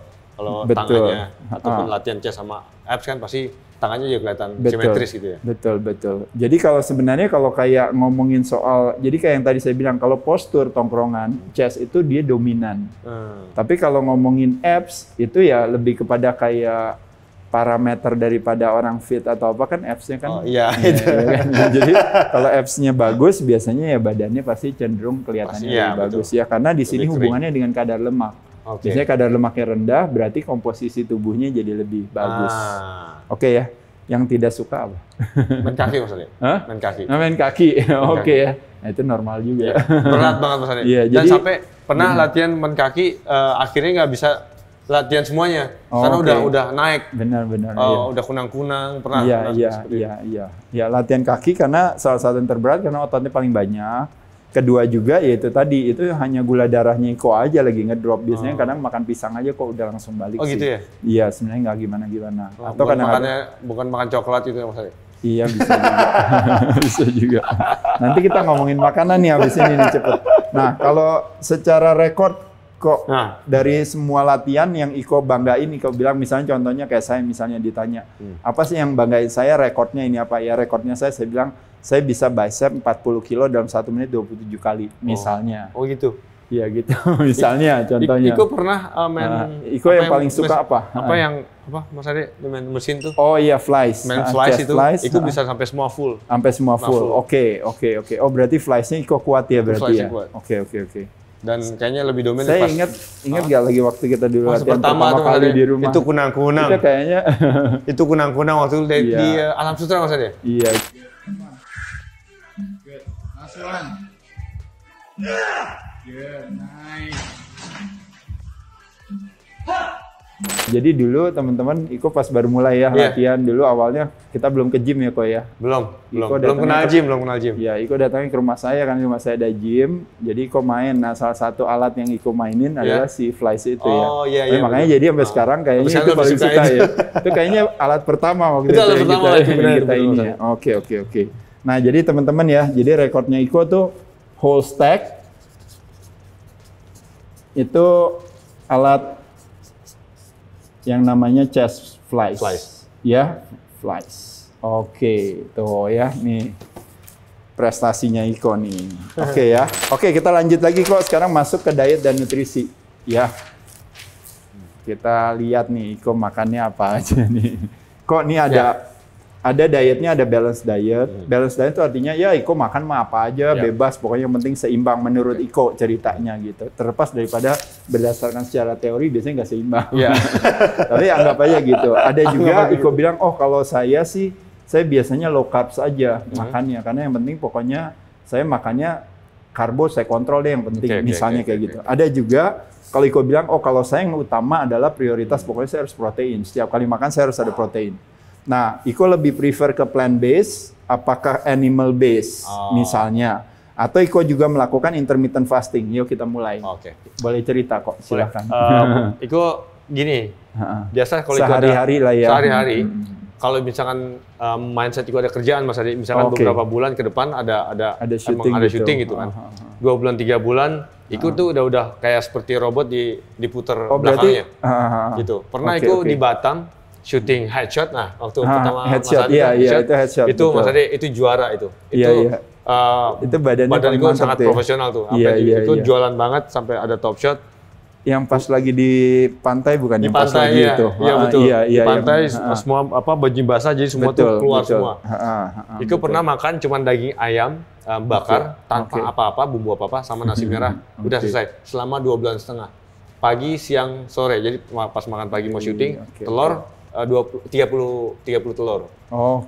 tangannya ataupun latihan chest sama abs kan pasti tangannya juga kelihatan simetris gitu ya. Betul. Jadi kalau sebenarnya kalau kayak ngomongin soal, jadi kayak yang tadi saya bilang, kalau postur tongkrongan, chest itu dia dominan. Tapi kalau ngomongin abs, itu ya lebih kepada kayak parameter daripada orang fit atau apa kan abs-nya kan. Kan? Jadi kalau abs-nya bagus biasanya ya badannya pasti cenderung kelihatannya lebih bagus ya karena di sini hubungannya dengan kadar lemak. Biasanya kadar lemaknya rendah berarti komposisi tubuhnya jadi lebih bagus. Oke ya. Yang tidak suka apa? Main kaki maksudnya? Main kaki. Main kaki. Oke ya. Nah, itu normal juga. Berat banget maksudnya. Dan jadi, sampai pernah latihan main kaki akhirnya nggak bisa latihan semuanya karena udah naik. Benar. Udah kunang-kunang pernah. Iya. Ya latihan kaki karena salah satu yang terberat karena ototnya paling banyak. Kedua juga yaitu tadi itu hanya gula darahnya Iko aja lagi ngedrop. Biasanya kadang makan pisang aja kok udah langsung balik sih. Gitu ya? Iya, sebenarnya nggak gimana-gimana. Atau bukan makan coklat itu ya Mas Adi? Iya bisa juga. Bisa juga. Nanti kita ngomongin makanan nih habis ini nih cepet. Nah, kalau secara rekor kok dari semua latihan yang Iko banggain, Iko bilang misalnya contohnya kayak saya misalnya ditanya, apa sih yang banggain saya rekornya ini apa? Ya rekornya saya bilang saya bisa bicep 40 kilo dalam 1 menit 27 kali, misalnya. Oh gitu? Iya gitu, misalnya contohnya. Iko pernah Iko yang paling suka apa? Mas Ade main mesin tuh? Oh iya, flies. Main flies itu bisa sampai semua full. Sampai semua full. Oke. Oh berarti flies-nya Iko kuat ya berarti ya? Oke. Dan kayaknya lebih dominan. Saya ingat gak lagi waktu kita dulu latihan pertama kali di rumah. Itu kunang-kunang. Itu kayaknya. Itu kunang-kunang waktu di Alam Sutra Mas Ade? Iya. Good. Last one. Good, nice. Jadi dulu teman-teman, Iko pas baru mulai ya latihan dulu awalnya kita belum ke gym ya kok ya? Belum kenal gym. Ya, Iko datangnya ke rumah saya kan, rumah saya ada gym. Jadi Iko main. Nah, salah satu alat yang Iko mainin adalah si flies itu ya. Oh iya. Makanya jadi sampai sekarang kayaknya itu paling suka ya. Itu kayaknya alat pertama waktu itu kita ini ya. Oke. Nah, jadi teman-teman ya, jadi rekornya Iko tuh whole stack itu alat yang namanya chest flies. Ya, flies. Oke, tuh ya, nih prestasinya Iko nih. Oke ya. Oke, kita lanjut lagi kok. Sekarang masuk ke diet dan nutrisi. Ya. Kita lihat nih Iko makannya apa aja nih. Kok nih ada dietnya, ada balance diet. Balance diet itu artinya ya Iko makan mah apa aja, bebas. Pokoknya yang penting seimbang menurut Iko ceritanya gitu. Terlepas daripada berdasarkan secara teori biasanya nggak seimbang. Tapi anggap aja gitu. Ada juga Iko bilang, oh kalau saya sih, saya biasanya low carbs aja makannya. Karena yang penting pokoknya saya makannya karbo saya kontrol deh yang penting. Misalnya kayak gitu. Ada juga kalau Iko bilang, oh kalau saya yang utama adalah prioritas pokoknya saya harus protein. Setiap kali makan saya harus ada protein. Nah, Iko lebih prefer ke plant based, apakah animal based misalnya, atau Iko juga melakukan intermittent fasting. Yuk kita mulai. Boleh cerita kok, silakan. Iko gini, biasa kalau sehari-hari lah ya. Sehari-hari, kalau misalkan mindset Iko ada kerjaan, Mas Adi, misalkan beberapa bulan ke depan ada syuting gitu kan. 2 bulan 3 bulan, Iko tuh udah kayak seperti robot diputer belakangnya. Gitu. Pernah Iko di Batam shooting headshot, nah waktu pertama headshot, Mas Adi itu headshot. Itu Mas Adi itu juara itu. Itu badan Iko sangat profesional tuh. Itu jualan banget sampai ada top shot. Yang pas lagi di pantai bukan? Di yang pantai pas itu. Iya betul. Di pantai semua baju basah jadi semua tuh keluar semua. Iko pernah makan cuman daging ayam bakar tanpa apa-apa, bumbu apa-apa sama nasi merah. Udah selesai selama 2 bulan setengah. Pagi, siang, sore. Jadi pas makan pagi mau syuting, telur 30 telur.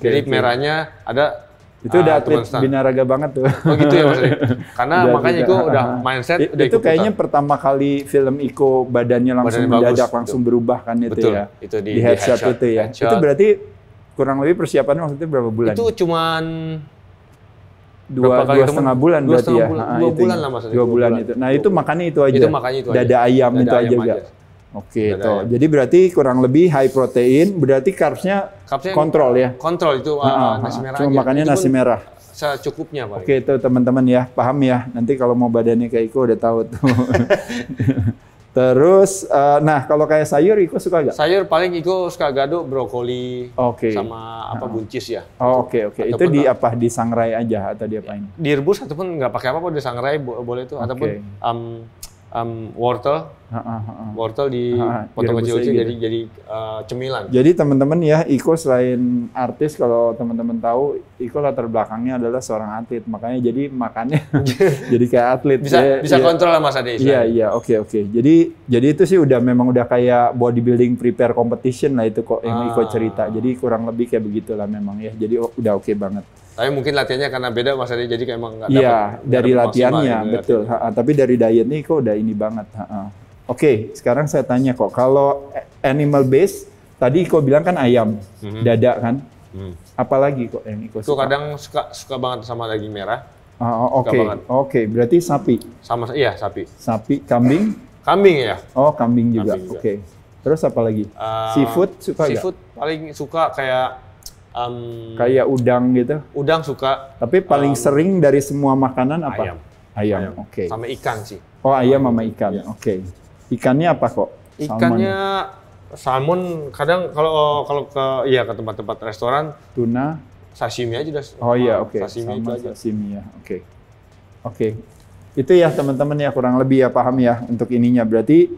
Jadi merahnya ada. Itu udah atlet binaraga banget tuh. Oh gitu ya Mas Adi. Karena makanya Iko udah mindset udah itu kayaknya pertama kali film Iko badannya langsung mendadak langsung berubah kan itu ya. Itu di headshot itu ya. Itu berarti kurang lebih persiapannya waktu itu berapa bulan? Itu cuman 2,5 bulan berarti ya. 2 bulan lah Mas Adi. 2 bulan itu. Nah, itu makannya itu aja. Itu makannya itu aja. Dada ayam itu aja enggak? Oke, toh. Jadi berarti kurang lebih high protein, berarti carbs-nya kontrol ya? Kontrol itu nasi merah cuma aja. makannya nasi merah. Secukupnya paling. Oke, itu teman-teman ya, paham ya. Nanti kalau mau badannya kayak Iko udah tahu tuh. Terus, nah kalau kayak sayur Iko suka nggak? Sayur paling Iko suka gado, brokoli, sama buncis ya. Oke. Itu di apa? Disangrai aja atau diapain? Direbus ataupun nggak pakai apa-apa, disangrai boleh itu. Ataupun wortel dipotong kecil-kecil jadi cemilan. Jadi teman-teman ya, Iko selain artis, kalau teman-teman tahu, Iko latar belakangnya adalah seorang atlet, makanya jadi makannya jadi kayak atlet. Bisa kontrol lah Mas Ade. Iya, oke. Jadi itu sih memang udah kayak bodybuilding prepare competition lah itu kok yang Iko cerita. Jadi kurang lebih kayak begitulah memang ya. Jadi udah oke banget. Tapi mungkin latihannya karena beda Mas Ade, jadi kayak emang nggak dapat. Iya, dari latihannya betul. Tapi dari diet nih kok udah ini banget. Oke, sekarang saya tanya kok, kalau animal base tadi Iko bilang kan ayam, dada kan? Apalagi kok yang Iko suka? Iko kadang suka banget sama daging merah. Oke. Berarti sapi. Sapi. Sapi, kambing? Kambing ya. Oh, kambing juga. Oke. Terus apa lagi? Seafood suka nggak? Seafood paling suka kayak kayak udang gitu? Udang suka. Tapi paling sering dari semua makanan apa? Ayam. Oke. Sama ikan sih. Oh, ayam sama ikan. Oke. Ikannya apa kok? Ikannya salmon kadang kalau ke tempat-tempat restoran tuna sashimi aja udah. Oh iya, oke. Sashimi itu aja. Sashimi ya, oke. Itu ya teman-teman ya kurang lebih ya paham ya untuk ininya. Berarti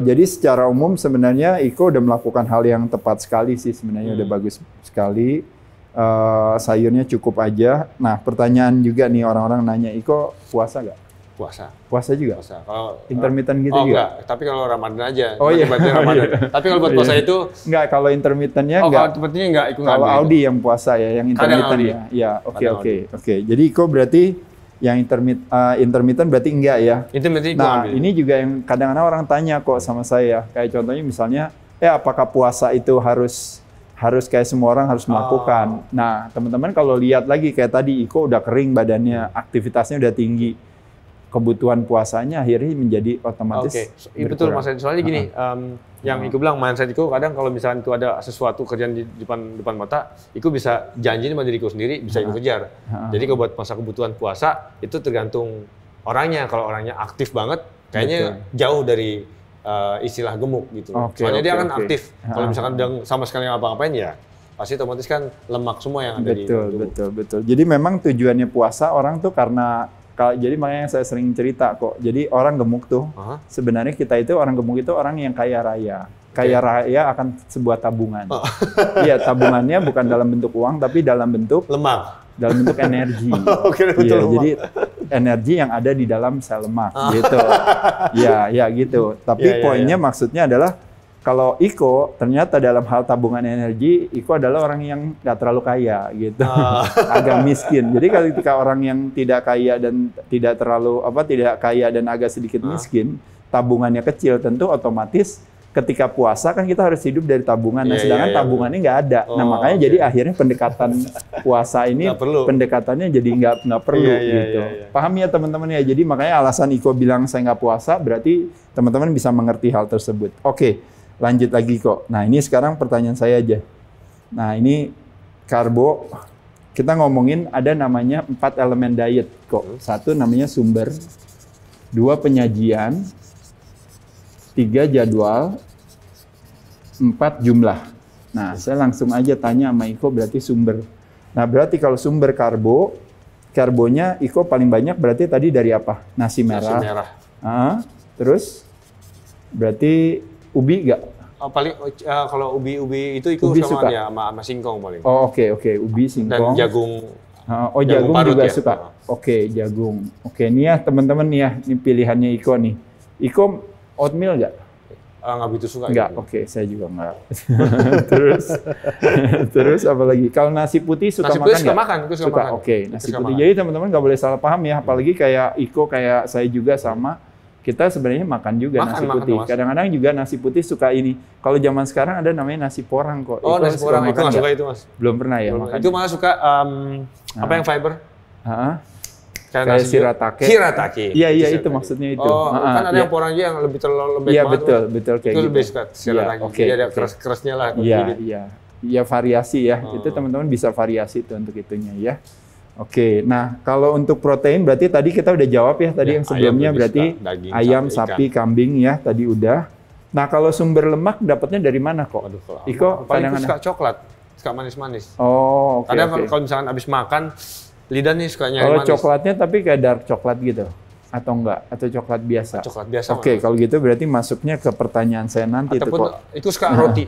jadi secara umum sebenarnya Iko udah melakukan hal yang tepat sekali sih sebenarnya udah bagus sekali. Sayurnya cukup aja. Nah pertanyaan juga nih orang-orang nanya, Iko puasa nggak? Puasa juga? Puasa. Kalau intermittent gitu juga? Enggak, tapi kalau Ramadan aja. Oh iya. Ramadan. Tapi kalau buat puasa itu enggak, kalau intermittentnya enggak. Kalau intermittentnya enggak ikut. Kalau Audi yang puasa ya, yang intermittent ya. Ya, oke. Jadi Iko berarti yang intermittent berarti enggak ya? Intermittent nah, ini juga yang kadang-kadang orang tanya kok sama saya. Kayak contohnya misalnya, apakah puasa itu harus kayak semua orang harus melakukan. Nah, teman-teman kalau lihat lagi kayak tadi Iko udah kering badannya, aktivitasnya udah tinggi. Kebutuhan puasanya akhirnya menjadi otomatis betul Mas Edi. Soalnya gini, yang Iko bilang mindset Iko kadang kalau misalnya itu ada sesuatu kerjaan di depan mata, Iko bisa janji sama diri Iko sendiri, bisa Iko kejar. Jadi kalau buat masa kebutuhan puasa itu tergantung orangnya. Kalau orangnya aktif banget, kayaknya jauh dari istilah gemuk gitu. Soalnya dia kan aktif. Kalau misalkan dia sama sekali ngapa-ngapain ya pasti otomatis kan lemak semua yang ada di tubuh. Betul. Jadi memang tujuannya puasa orang tuh karena jadi makanya saya sering cerita kok. Jadi orang gemuk tuh sebenarnya kita itu orang gemuk itu orang yang kaya raya. Kaya raya akan sebuah tabungan. Iya, tabungannya bukan dalam bentuk uang tapi dalam bentuk lemak. Dalam bentuk energi. Iya, jadi energi yang ada di dalam sel lemak gitu. Ya gitu. Tapi poinnya maksudnya adalah kalau Iko ternyata dalam hal tabungan energi, Iko adalah orang yang nggak terlalu kaya gitu, agak miskin. Jadi ketika orang yang tidak kaya dan tidak kaya dan agak sedikit miskin, tabungannya kecil, tentu otomatis ketika puasa kan kita harus hidup dari tabungan. Nah, sedangkan tabungannya nggak ada. Nah, makanya jadi akhirnya pendekatan puasa ini pendekatannya jadi nggak perlu gitu. Paham ya teman-teman ya? Jadi makanya alasan Iko bilang saya nggak puasa berarti teman-teman bisa mengerti hal tersebut. Oke. Lanjut lagi kok. Nah ini sekarang pertanyaan saya aja. Nah ini karbo, kita ngomongin ada namanya 4 elemen diet kok. 1 namanya sumber, 2 penyajian, 3 jadwal, 4 jumlah. Nah saya langsung aja tanya sama Iko berarti sumber. Nah berarti kalau sumber karbonya Iko paling banyak berarti tadi dari apa? Nasi merah. Terus berarti ubi nggak? Paling kalau ubi itu sama dia sama singkong paling. Oh oke. Ubi, singkong. Dan jagung. Jagung juga ya? suka. Oke, jagung. Oke, nih ya teman-teman nih ya, ini pilihannya Iko nih. Iko oatmeal nggak? Nggak begitu suka. Nggak, gitu. Oke, saya juga nggak. terus apa lagi? Kalau nasi putih suka makan nggak? Suka makan. Oke, nasi putih. Jadi teman-teman nggak boleh salah paham ya, apalagi kayak Iko, kayak saya juga sama. Kita sebenarnya makan juga nasi putih. Kadang-kadang juga nasi putih suka ini. Kalau zaman sekarang ada namanya nasi porang kok. Oh, nasi porang itu nggak suka itu, Mas. Belum pernah ya makan. Itu malah suka apa yang fiber? Kayak shiratake. Iya itu maksudnya itu. Kan ada yang porang juga yang lebih terlalu lembek banget. Iya betul kayak itu gitu. lebih suka shiratake. Jadi ada keras-kerasnya lah. Iya variasi ya. Itu teman-teman bisa variasi tuh untuk itunya ya. Oke, nah kalau untuk protein berarti tadi kita udah jawab ya tadi yang sebelumnya berarti ayam, sapi, kambing ya tadi udah. Nah kalau sumber lemak dapatnya dari mana kok? Iko kadang-kadang suka coklat, suka manis-manis. Oh, oke. Kadang kalau misalkan habis makan lidah nih suka nyari manis. Kalau coklatnya tapi kayak dark coklat gitu atau enggak? Atau coklat biasa? Coklat biasa. Oke, kalau gitu berarti masuknya ke pertanyaan saya nanti itu kok. Itu suka roti.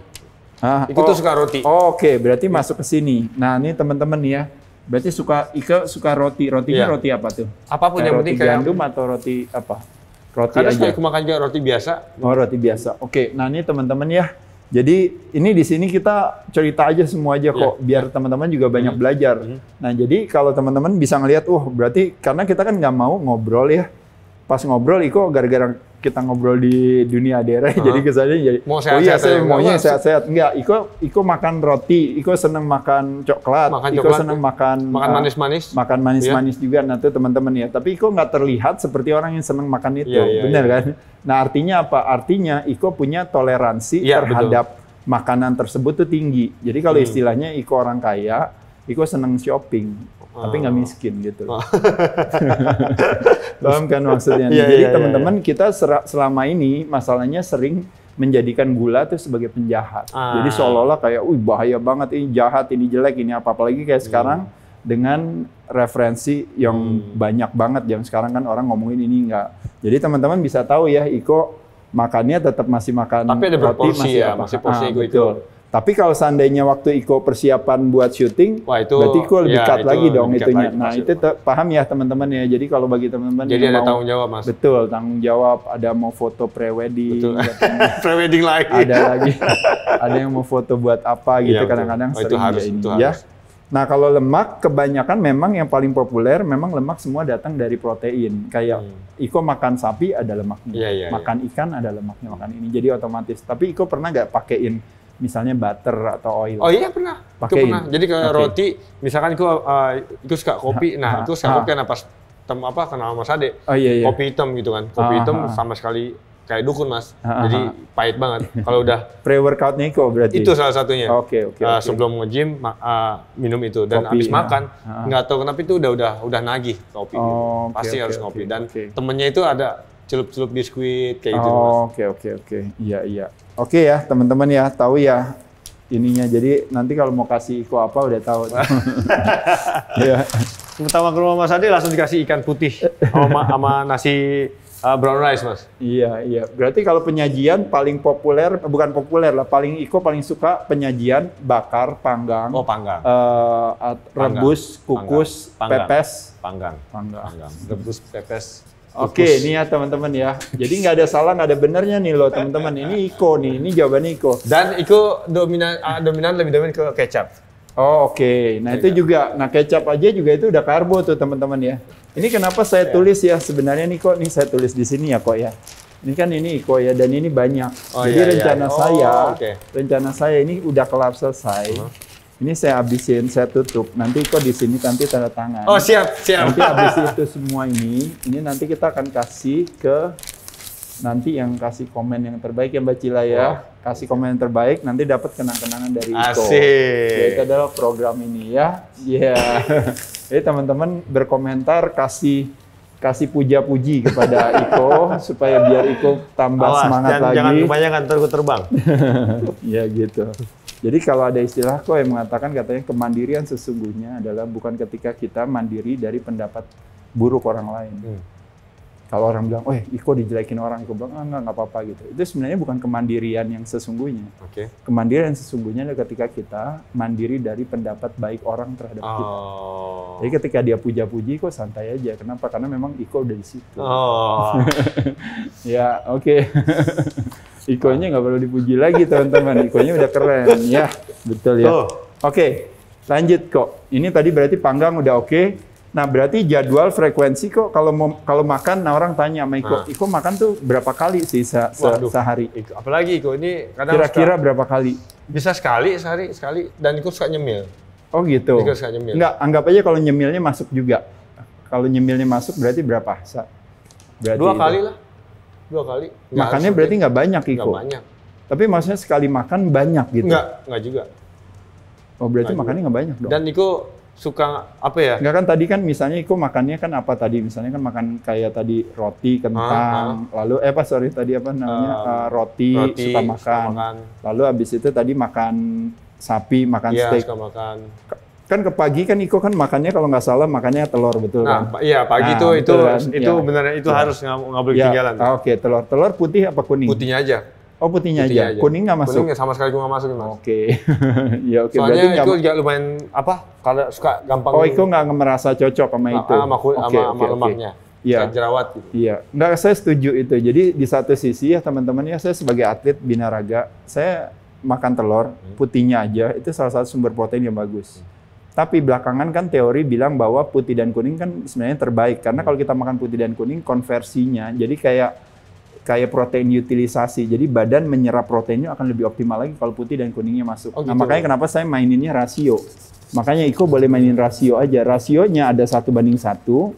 Itu tuh suka roti. Oke, berarti masuk ke sini. Nah ini teman-teman ya. Berarti Ika suka roti. Rotinya roti apa tuh? Apapun yang penting kayak roti gandum atau roti apa? Roti aja. Kadang aku makan juga roti biasa. Oh, roti biasa. Oke, nah ini teman-teman ya. Jadi ini di sini kita cerita aja semua aja kok, biar teman-teman juga banyak belajar. Nah jadi kalau teman-teman bisa ngelihat, berarti karena kita kan nggak mau ngobrol ya. Pas ngobrol, Iko gara-gara kita ngobrol di dunia daerah, jadi kesannya jadi mau sehat-sehat. Saya maunya sehat-sehat. Enggak, Iko makan roti, Iko seneng makan coklat, Iko seneng makan manis-manis. Makan manis-manis juga, nah itu teman-teman ya. Tapi Iko nggak terlihat seperti orang yang seneng makan itu, benar kan? Nah artinya apa? Artinya Iko punya toleransi terhadap makanan tersebut tuh tinggi. Jadi kalau istilahnya Iko orang kaya, Iko seneng shopping. Tapi nggak miskin gitu. Paham kan maksudnya? Jadi teman-teman kita selama ini masalahnya sering menjadikan gula tuh sebagai penjahat. Jadi seolah-olah kayak, bahaya banget, ini jahat, ini jelek, ini apa. Apalagi kayak sekarang dengan referensi yang banyak banget. Jam sekarang kan orang ngomongin ini enggak. Jadi teman-teman bisa tahu ya, Iko makannya tetap masih makan tapi ada roti, masih porsi Iko itu. Tapi kalau seandainya waktu Iko persiapan buat syuting, berarti Iko lebih cut lagi dong itunya. Nah itu paham ya teman-teman ya. Jadi kalau bagi teman-teman jadi ada tanggung jawab Mas. Betul, tanggung jawab. Ada mau foto pre-wedding, pre-wedding lagi. Ada lagi, ada yang mau foto buat apa gitu. Kadang-kadang sering itu ya. Nah kalau lemak kebanyakan memang yang paling populer memang lemak semua datang dari protein. Kayak Iko makan sapi ada lemaknya, makan ikan ada lemaknya, makan ini. Jadi otomatis. Tapi Iko pernah nggak pakein misalnya butter atau oil? Oh iya pernah. Pernah. Jadi ke roti, misalkan Iko suka kopi. Nah Iko suka kopi karena pas kenal Mas Ade. Kopi hitam gitu kan. Kopi hitam sama sekali kayak dukun Mas. Jadi pahit banget. Kalau udah pre-workoutnya Iko berarti? Itu salah satunya. Oke. Sebelum nge-gym minum itu dan habis makan nggak tahu kenapa itu udah nagih kopi. Pasti harus ngopi. Dan temennya itu ada celup-celup biskuit kayak gitu Mas. Oke. Iya. Oke ya teman-teman ya, tahu ya ininya. Jadi nanti kalau mau kasih Iko apa udah tahu. Ya. Pertama ke rumah Mas Ade langsung dikasih ikan putih sama nasi brown rice Mas. Iya. Berarti kalau penyajian paling populer, bukan populer lah, Iko paling suka penyajian bakar, panggang. Panggang. Rebus, kukus, pepes. Panggang. Rebus, pepes. Oke, ini ya teman-teman ya. Jadi nggak ada salah, nggak ada benernya nih loh teman-teman. Ini Iko nih, ini jawabannya Iko. Dan Iko dominan lebih dominan ke kecap. Oke. Nah itu juga, kecap aja juga itu udah karbo tuh teman-teman ya. Ini kenapa saya tulis ya sebenarnya nih kok, nih saya tulis di sini ya kok ya. Ini kan ini Iko ya, dan ini banyak. Jadi rencana saya ini udah kelar selesai. Ini saya habisin, saya tutup. Nanti kok di sini nanti tanda tangan. Oh siap. Nanti habis itu semua ini nanti kita akan kasih ke nanti yang kasih komen yang terbaik ya Mbak Cila ya. Kasih komen yang terbaik, nanti dapat kenang-kenangan dari Iko. Asik. Itu adalah program ini ya. Jadi teman-teman berkomentar kasih puja-puji kepada Iko supaya biar Iko tambah semangat lagi. Jangan kebanyakan ntar gue terbang. Ya gitu. Jadi kalau ada istilah kok yang mengatakan katanya kemandirian sesungguhnya adalah bukan ketika kita mandiri dari pendapat buruk orang lain. Kalau orang bilang, Iko dijelekin orang, Iko bilang, enggak apa-apa gitu. Itu sebenarnya bukan kemandirian yang sesungguhnya. Kemandirian yang sesungguhnya adalah ketika kita mandiri dari pendapat baik orang terhadap kita. Jadi ketika dia puja-puji, Iko santai aja. Kenapa? Karena memang Iko udah di situ. Ya, oke. Iko-nya nggak perlu dipuji lagi teman-teman. Iko-nya udah keren. Ya, betul ya. Oke, lanjut kok. Ini tadi berarti panggang udah oke. Nah berarti jadwal frekuensi kok kalau makan, orang tanya sama Iko, Iko makan tuh berapa kali sih sehari? Apalagi Iko ini kadang kira-kira berapa kali? Bisa sekali sehari, dan Iko suka nyemil. Oh gitu. Iko suka nyemil. Enggak, anggap aja kalau nyemilnya masuk juga. Kalau nyemilnya masuk berarti berapa? Berarti 2 kali lah. 2 kali. Makannya berarti nggak banyak Iko? Nggak banyak. Tapi maksudnya sekali makan banyak gitu? Nggak juga. Oh berarti makannya nggak banyak dong? Dan Iko suka apa ya? Nggak kan tadi kan misalnya Iko makannya kan apa tadi? Misalnya kan makan kayak tadi roti, kentang, lalu tadi apa namanya? Roti suka makan. Lalu habis itu tadi makan sapi, makan steak. Suka makan. Kan ke pagi kan Iko kan makannya kalau nggak salah makannya telur, betul kan? Iya pagi itu benar itu harus nggak boleh ketinggalan. Oke, telur putih apa kuning? Putihnya aja. Oh putihnya aja. Kuning nggak masuk? Kuning sama sekali gue nggak masukin Mas. Oke. Ya oke. Soalnya Iko juga lumayan kalau suka gampang. Oh Iko nggak merasa cocok sama itu? Sama lemaknya. Iya. Jerawat gitu. Iya. Nggak, saya setuju itu. Jadi di satu sisi ya teman-teman ya, saya sebagai atlet binaraga, saya makan telur putihnya aja itu salah satu sumber protein yang bagus. Tapi belakangan kan teori bilang bahwa putih dan kuning kan sebenarnya terbaik. Karena kalau kita makan putih dan kuning, konversinya jadi kayak protein utilisasi. Jadi badan menyerap proteinnya akan lebih optimal lagi kalau putih dan kuningnya masuk. Nah makanya kenapa saya maininnya rasio. Makanya Iko boleh mainin rasio aja. Rasionya ada 1:1, 1:2,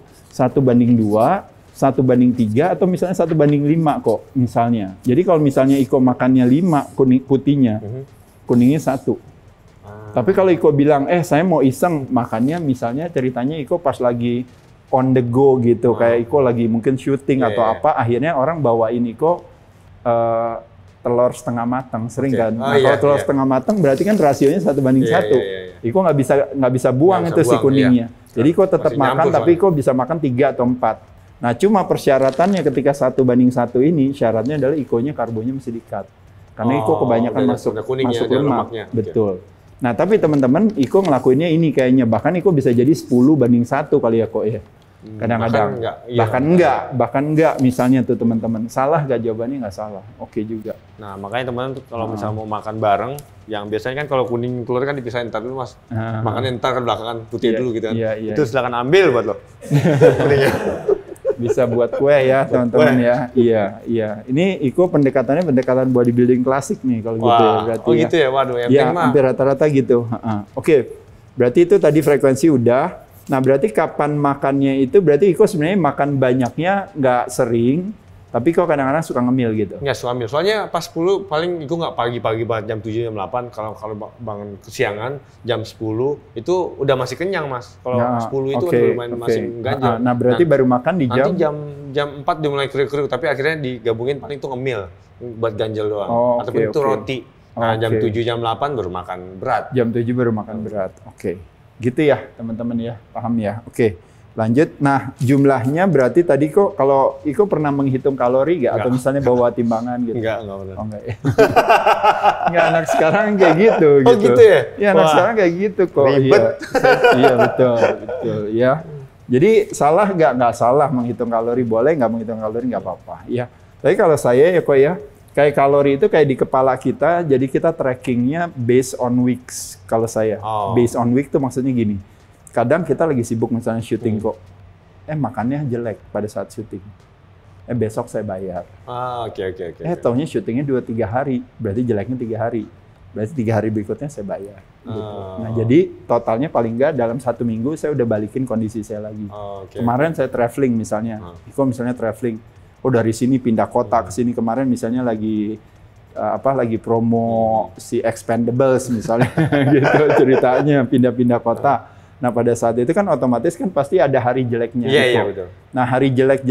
1:3, atau misalnya 1:5 kok misalnya. Jadi kalau misalnya Iko makannya 5 putihnya, kuningnya 1. Tapi kalau Iko bilang, saya mau iseng makannya, misalnya ceritanya Iko pas lagi on the go gitu, kayak Iko lagi mungkin syuting atau apa, akhirnya orang bawain Iko telur setengah matang, sering kan. Oh, Nah kalau telur setengah matang berarti kan rasionya 1:1. Iko nggak bisa buang itu si kuningnya. Jadi Iko tetap makan, tapi Iko bisa makan 3 atau 4. Nah cuma persyaratannya ketika 1:1 ini, syaratnya adalah Ikonya karbonya mesti di-cut. Karena Iko kebanyakan masuk lemak. Betul. Nah tapi teman-teman, Iko ngelakuinnya ini kayaknya, bahkan Iko bisa jadi 10:1 kali ya kok ya. Kadang-kadang bahkan enggak misalnya tuh teman-teman, salah gak jawabannya? Nggak salah, oke juga. Nah makanya teman-teman kalau misalnya mau makan bareng, yang biasanya kan kalau kuning telur kan dipisahin, ntar dulu mas, makannya ntar ke belakangan putih dulu gitu kan. Itu silakan ambil buat lo. Bisa buat kue ya teman-teman ya. Iya. Ini Iko pendekatannya pendekatan bodybuilding klasik nih kalau gitu ya berarti. Oh gitu ya, waduh. Ya hampir rata-rata gitu. Oke, berarti itu tadi frekuensi udah. Nah berarti kapan makannya itu berarti Iko sebenarnya makan banyaknya nggak sering, tapi kok kadang-kadang suka ngemil gitu. Nggak suka ngemil, soalnya pas 10 paling Iko nggak pagi-pagi banget jam 7 jam 8. Kalau bangun kesiangan jam 10 itu udah masih kenyang mas. Kalau 10 itu masih ganjil. Nah berarti baru makan di nanti jam 4 udah mulai kriuk-kriuk, tapi akhirnya digabungin paling itu ngemil buat ganjil doang. Ataupun itu roti. Nah jam 7 jam 8 baru makan berat. Jam 7 baru makan berat. Gitu ya teman-teman ya, paham ya. Lanjut. Nah jumlahnya berarti tadi kok kalau Iko pernah menghitung kalori nggak? Atau misalnya bawa timbangan gitu? Enggak pernah. Enggak ya. Enggak, anak sekarang kayak gitu. Gitu ya? Iya anak sekarang kayak gitu kok. Ribet. Iya betul ya. Jadi salah nggak? Nggak salah menghitung kalori, boleh nggak menghitung kalori nggak apa-apa. Ya. Tapi kalau saya ya kok ya, kayak kalori itu kayak di kepala kita, jadi kita trackingnya based on weeks. Kalau saya, based on week tuh maksudnya gini. Kadang kita lagi sibuk misalnya syuting kok, makannya jelek pada saat syuting. Besok saya bayar. Oke. Taunya syutingnya 2-3 hari, berarti jeleknya 3 hari. Berarti 3 hari berikutnya saya bayar. Gitu. Nah jadi totalnya paling nggak dalam 1 minggu saya udah balikin kondisi saya lagi. Kemarin saya traveling misalnya, Iko misalnya traveling. Dari sini pindah kota ke sini, kemarin misalnya lagi promo si Expendables misalnya gitu ceritanya, pindah-pindah kota. Nah pada saat itu kan otomatis kan pasti ada hari jeleknya. Iya betul. Nah hari jelek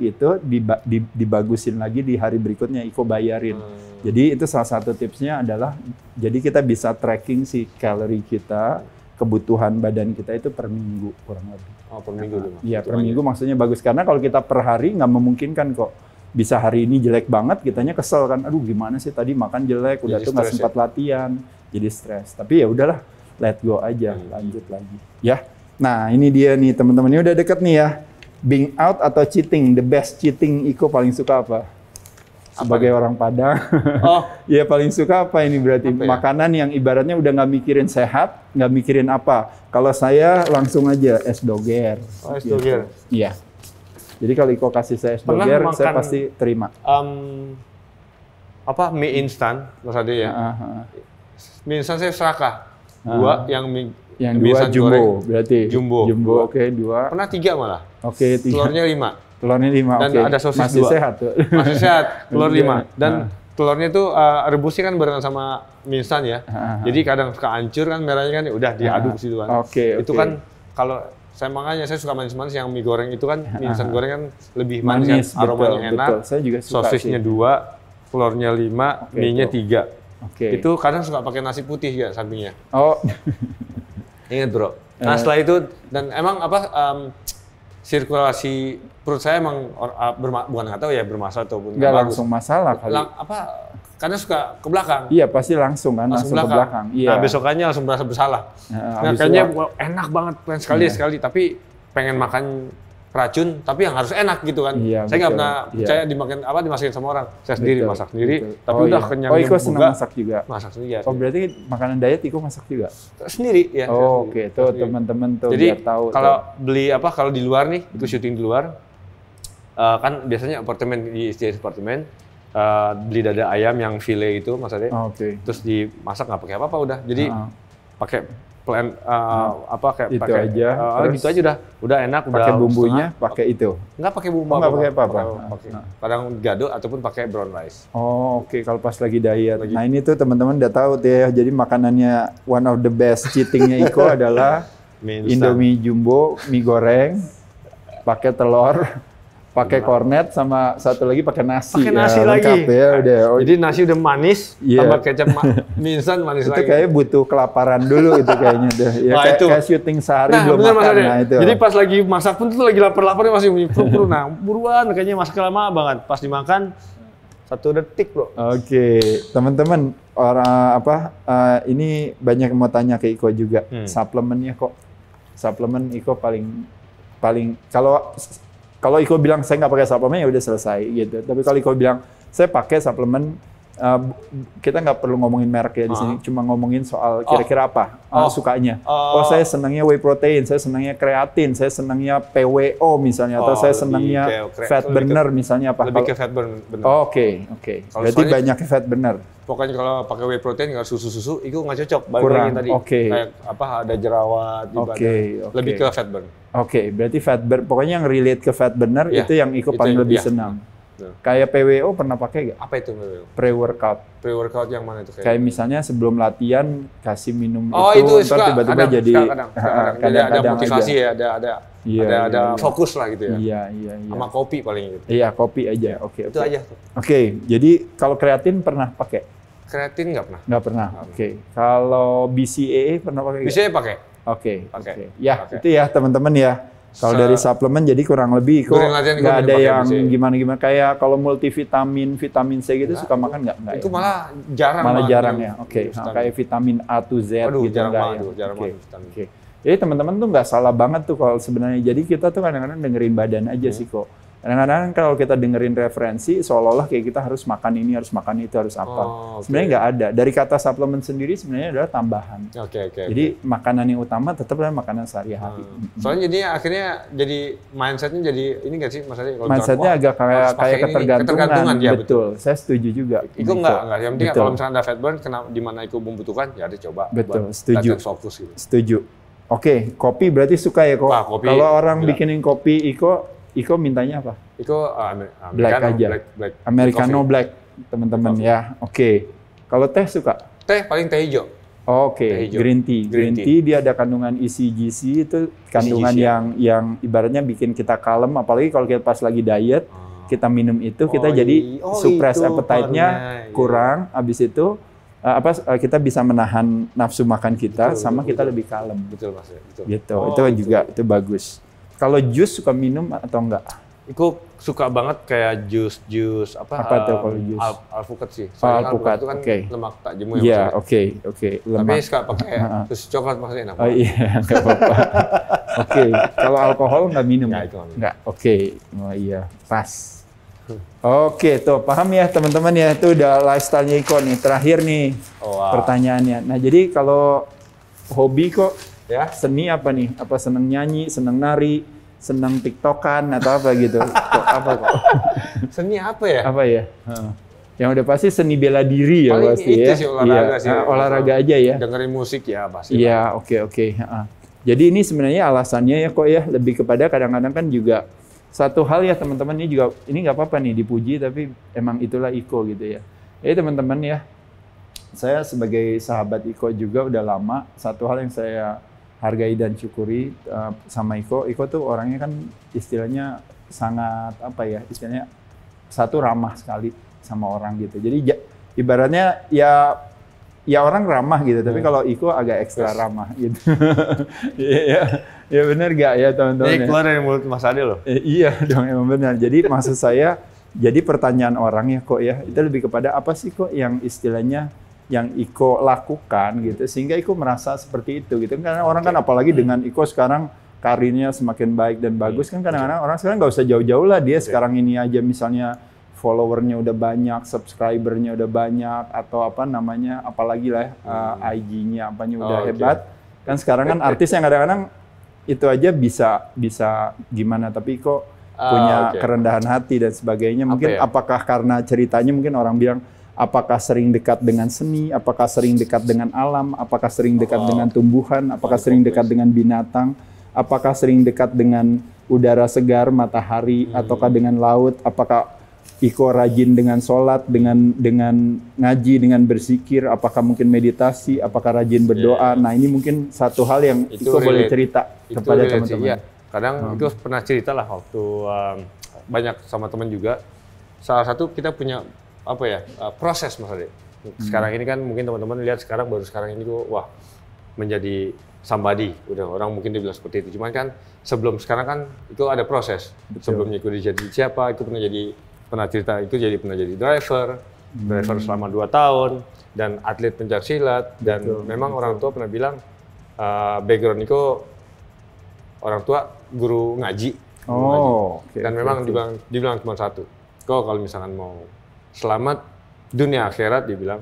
itu dibagusin lagi di hari berikutnya, Iko bayarin. Jadi itu salah satu tipsnya adalah, jadi kita bisa tracking si kalori kita, kebutuhan badan kita itu per minggu kurang lebih. Per minggu dulu. Iya per minggu maksudnya bagus, karena kalau kita per hari nggak memungkinkan kok. Bisa hari ini jelek banget, kitanya kesel kan, aduh gimana sih tadi makan jelek, udah tuh nggak sempat latihan, jadi stres. Tapi ya udahlah, let go aja, lanjut lagi. Ya, nah ini dia nih teman-teman, ini udah deket nih ya. Being out atau cheating, the best cheating Iko paling suka apa? Sebagai orang Padang, ya paling suka apa ini berarti? Makanan yang ibaratnya udah nggak mikirin sehat, nggak mikirin apa. Kalau saya langsung aja es doger. Es doger? Iya. Jadi kalau Iko kasih saya es doger, saya pasti terima. Mie instan, Mas Ade ya? Mie instan saya serakah. 2 yang 2 jumbo, berarti. Jumbo. Oke, 2. Pernah 3 malah. Oke, 3. Telurnya 5. Telurnya 5, dan ada sosis masih 2. Sehat tuh. Masih sehat, telur 5. Dan telurnya tuh rebusnya kan barengan sama mie instan ya. Jadi kadang suka hancur kan merahnya kan, udah diaduk situ kan. Itu kan kalau makanya saya suka manis-manis, yang mie goreng itu kan, mie instan goreng kan lebih manis kan, aromanya enak. Saya juga suka sosisnya 2, telurnya 5, mie-nya 3. Itu kadang suka pakai nasi putih ya sampingnya. Ingat bro. Nah setelah itu, dan emang sirkulasi perut saya emang bukan nggak tahu ya bermasalah ataupun nggak langsung masalah kali. Karena suka ke belakang. Iya pasti langsung kan, langsung ke belakang. Iya. Nah besokannya langsung merasa bersalah. Nah kayaknya enak banget, pengen sekali, tapi pengen makan racun, tapi yang harus enak gitu kan. Iya, saya nggak pernah percaya dimasakin sama orang. Saya sendiri masak sendiri, tapi udah kenyang. Iko senang masak juga. Masak sendiri. Ya, berarti makanan diet Iko masak juga. Sendiri ya. Oke, tuh teman-teman tuh jadi, biar tahu. Kalau beli kalau di luar nih, itu syuting di luar, kan biasanya di apartemen, beli dada ayam yang file itu, Mas Ade. Terus dimasak nggak pakai apa-apa udah. Jadi pakai plan kayak itu aja. Gitu aja udah enak, udah pakai bumbunya, pakai itu. Nggak pakai bumbu. Nggak pakai apa-apa. Kadang gado ataupun pakai brown rice. Oke, kalau pas lagi diet. Nah, ini tuh teman-teman udah tahu tuh ya. Jadi makanannya one of the best cheatingnya Iko adalah Indomie jumbo, mie goreng, pakai telur, Pakai kornet sama satu lagi pakai nasi. Pakai nasi ya, lagi. Ya, udah. Jadi nasi udah manis, tambah kecap mie instan manis itu lagi. Itu kayaknya butuh kelaparan dulu itu kayaknya tuh. Ya, kayak syuting sehari belum makan. Nah, itu. Jadi pas lagi masak pun tuh lagi lapar-laparnya masih puru-puru. Nah, buruan kayaknya masak lama banget. Pas dimakan 1 detik, Bro. Oke, teman-teman, ini banyak yang mau tanya ke Iko juga. Suplemennya kok. Suplemen Iko paling kalau Iko bilang saya nggak pakai suplemen ya udah selesai gitu. Tapi kalau Iko bilang saya pakai suplemen, kita nggak perlu ngomongin merek ya di sini, cuma ngomongin soal kira-kira apa sukanya. Saya senangnya whey protein, saya senangnya kreatin, saya senangnya PWO misalnya, atau saya senangnya fat burner misalnya apa? Lebih ke fat burner. Oke. Berarti banyak fat burner. Pokoknya kalau pakai whey protein nggak susu itu nggak cocok. Kurang. Tadi. Kayak ada jerawat di badan. Lebih ke fat burn. Berarti fat burn. Pokoknya yang relate ke fat burner itu yang Iko paling lebih senang. Kayak PWO pernah pakai nggak? Apa itu PWO? Pre-workout. Pre-workout yang mana itu? Kayak misalnya sebelum latihan kasih minum itu ntar tiba-tiba jadi kadang-kadang ada motivasi ya, ada fokus lah gitu ya. Iya. Sama kopi paling gitu. Iya, kopi aja. Oke. Itu aja. Oke, jadi kalau kreatin pernah pakai? Kreatin nggak pernah. Nggak pernah. Oke. Kalau BCAA pernah pakai? BCAA pakai. Oke. Ya, itu ya teman-teman ya. Kalau dari suplemen jadi kurang lebih kok nggak ada yang gimana-gimana. Kayak kalau multivitamin, vitamin C gitu suka makan nggak? Itu malah jarang. Malah jarang ya. Oke. Kayak vitamin A to Z gitu jarang ya. Oke. Jadi teman-teman tuh nggak salah banget tuh kalau sebenarnya. Jadi kita tuh kadang-kadang dengerin badan aja sih kok. Kadang-kadang kalau kita dengerin referensi seolah-olah kayak kita harus makan ini, harus makan itu, harus apa. Sebenarnya nggak ada. Dari kata suplemen sendiri sebenarnya adalah tambahan. Jadi makanan yang utama tetap adalah makanan sehari-hari. Soalnya jadi akhirnya jadi mindsetnya jadi ini nggak sih Mas Adi? Mindsetnya agak kayak ketergantungan. Ya, betul. Saya setuju juga. Itu nggak. Yang penting kalau misalnya ada fat burn, di mana itu membutuhkan, ya ada coba. Betul. Setuju. Fokus gitu. Setuju. Oke, kopi berarti suka ya kok. Kalau orang bikinin kopi Iko mintanya apa? Black aja. Black. Americano black, teman-teman ya. Oke. Kalau teh suka? Teh paling teh hijau. Oke. Green tea. Green tea dia ada kandungan ECGC, itu kandungan yang ibaratnya bikin kita kalem, apalagi kalau kita pas lagi diet, kita minum itu kita jadi suppress appetite-nya kurang, habis itu kita bisa menahan nafsu makan kita, sama kita lebih kalem. Betul Mas. Gitu. Itu juga itu bagus. Kalau jus suka minum atau enggak? Aku suka banget kayak jus apa tuh kalau jus? Alpukat sih. Alpukat itu kan lemak tak jemu ya. Iya, oke. Tapi suka pakai susu coklat maksudnya enak. Oh iya, enggak apa-apa. Oke, kalau alkohol enggak minum? Enggak. Oke. Oh iya, pas. Oke, tuh paham ya teman-teman ya. Itu udah lifestyle-nya Iko nih. Terakhir nih pertanyaannya. Nah, jadi kalau hobi kok ya, seni apa nih? Apa seneng nyanyi, seneng nari, seneng tiktokan atau apa gitu? Apa kok? Seni apa ya? Apa ya? Yang udah pasti seni bela diri ya. Paling pasti itu ya. Sih, olahraga sih. Olahraga aja ya. Dengerin musik ya pasti. Iya, oke. Jadi ini sebenarnya alasannya ya kok ya lebih kepada kadang-kadang kan juga satu hal ya teman-teman, ini juga ini nggak apa-apa nih dipuji, tapi emang itulah Iko gitu ya. Jadi teman-teman ya, saya sebagai sahabat Iko juga udah lama. Satu hal yang saya hargai dan syukuri sama Iko tuh orangnya kan istilahnya sangat istilahnya ramah sekali sama orang gitu. Jadi ibaratnya ya orang ramah gitu, tapi kalau Iko agak ekstra ramah gitu. Ya benar gak ya teman-teman? Ini keluar dari mulut Mas Ade loh. Iya dong, emang benar. Jadi maksud saya, jadi pertanyaan orang ya kok ya, itu lebih kepada apa sih kok yang istilahnya yang Iko lakukan gitu, sehingga Iko merasa seperti itu gitu. Karena orang kan apalagi dengan Iko sekarang karirnya semakin baik dan bagus kan, kadang-kadang orang sekarang nggak usah jauh-jauh lah, dia sekarang ini aja misalnya followernya udah banyak, subscribernya udah banyak, atau apalagi lah IG-nya udah hebat. Kan sekarang kan artis yang kadang-kadang itu aja bisa gimana, tapi kok punya kerendahan hati dan sebagainya. Mungkin apakah karena ceritanya mungkin orang bilang apakah sering dekat dengan seni, apakah sering dekat dengan alam, apakah sering dekat dengan tumbuhan, apakah sering dekat dengan binatang, apakah sering dekat dengan udara segar, matahari, ataukah dengan laut, apakah Iko rajin dengan sholat, dengan ngaji, dengan berzikir, apakah mungkin meditasi, apakah rajin berdoa. Nah ini mungkin satu hal yang Iko boleh cerita kepada teman-teman. Kadang Iko pernah cerita lah waktu banyak sama teman juga. Salah satu kita punya proses Mas Ade. Sekarang ini kan mungkin teman-teman lihat baru sekarang ini kok wah menjadi somebody. Udah orang mungkin dibilang seperti itu. Cuman kan sebelum sekarang kan itu ada proses. Betul. Sebelumnya itu jadi siapa, itu pernah jadi driver selama 2 tahun dan atlet pencaksilat dan memang orang tua pernah bilang background itu orang tua guru ngaji. Dan memang dibilang cuma satu. Kok kalau misalkan mau selamat dunia akhirat dibilang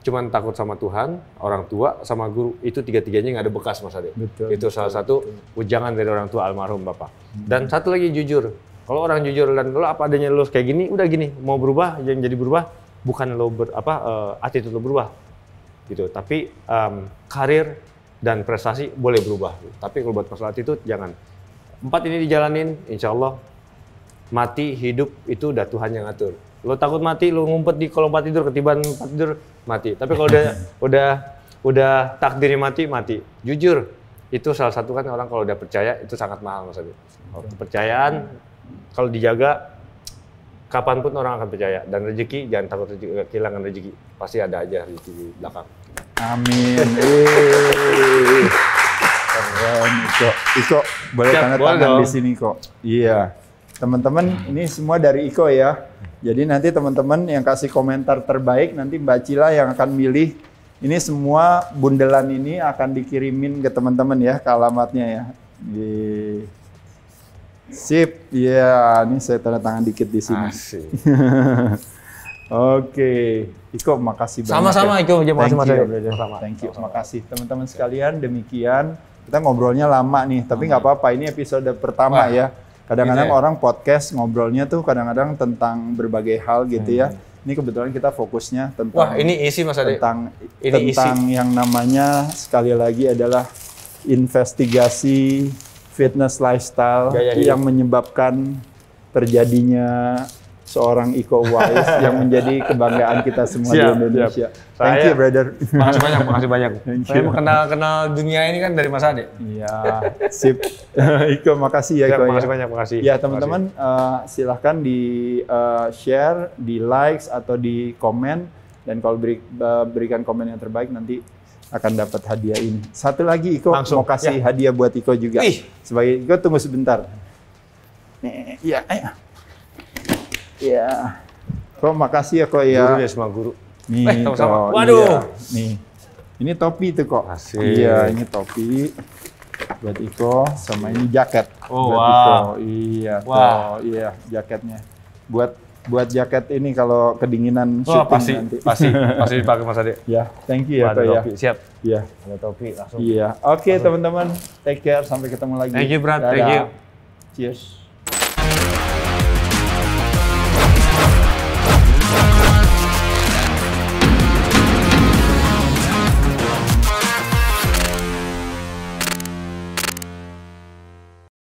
cuman takut sama Tuhan, orang tua, sama guru. Itu 3-tiganya nggak ada bekas Mas Ade. Itu salah satu ujangan dari orang tua almarhum Bapak. Dan satu lagi jujur. Kalau orang jujur dan lo apa adanya lo kayak gini, udah gini. Mau berubah, yang jadi berubah bukan lo attitude lo berubah. Gitu. Tapi karir dan prestasi boleh berubah. Tapi kalau buat masalah attitude jangan. 4 ini dijalanin, insya Allah mati, hidup itu udah Tuhan yang ngatur. Lo takut mati, lo ngumpet di kolong tempat tidur, ketiban tempat tidur, mati. Tapi kalau udah takdirnya mati. Jujur, itu salah satu kan orang kalau udah percaya itu sangat mahal Mas Ade. Kepercayaan kalau dijaga, kapanpun orang akan percaya. Dan rezeki, jangan takut kehilangan rezeki. Pasti ada aja rezeki di belakang. Amin. Keren, Iko boleh tanda tangan di sini kok. Iya. Teman-teman, ini semua dari Iko ya. Jadi nanti teman-teman yang kasih komentar terbaik, nanti Mbak Cila yang akan milih. Ini semua bundelan ini akan dikirimin ke teman-teman ya, ke alamatnya ya. Sip, ya ini saya tanda tangan dikit di sini. Oke, Iko makasih banyak. Sama-sama Iko, Thank you, makasih teman-teman sekalian. Demikian, kita ngobrolnya lama nih, tapi nggak apa-apa. Ini episode pertama ya. Kadang-kadang orang podcast ngobrolnya tuh kadang-kadang tentang berbagai hal gitu ya. Ini kebetulan kita fokusnya tentang ini isi Mas Ade. Tentang yang namanya sekali lagi adalah investigasi fitness lifestyle yang menyebabkan terjadinya seorang Iko Uwais yang menjadi kebanggaan kita semua di Indonesia. Thank you, brother. Makasih banyak. Saya kenal dunia ini kan dari Mas Ade. Iya, sip. Iko, makasih ya Iko. Makasih. Ya teman-teman, silahkan di share, di likes atau di komen, dan kalau berikan komen yang terbaik nanti akan dapat hadiah ini. Satu lagi Iko mau kasih hadiah buat Iko juga. Sebagai Iko tunggu sebentar. Iya, ayo. Ya, kok makasih ya kok ya. Guru ya semua guru. Nih, sama-sama. Waduh. Iya. Nih, ini topi tuh kok. Asik. Iya, ini topi buat Iko, sama ini jaket buat Iko. Iya, tuh, iya jaketnya. Buat jaket ini kalau kedinginan syuting nanti. Pasti dipakai Mas Ade. Ya, thank you ya kok ya. Siap. Iya. Ada topi langsung. Iya. Oke, teman-teman, take care, sampai ketemu lagi. Thank you, Brad. Thank you. Cheers.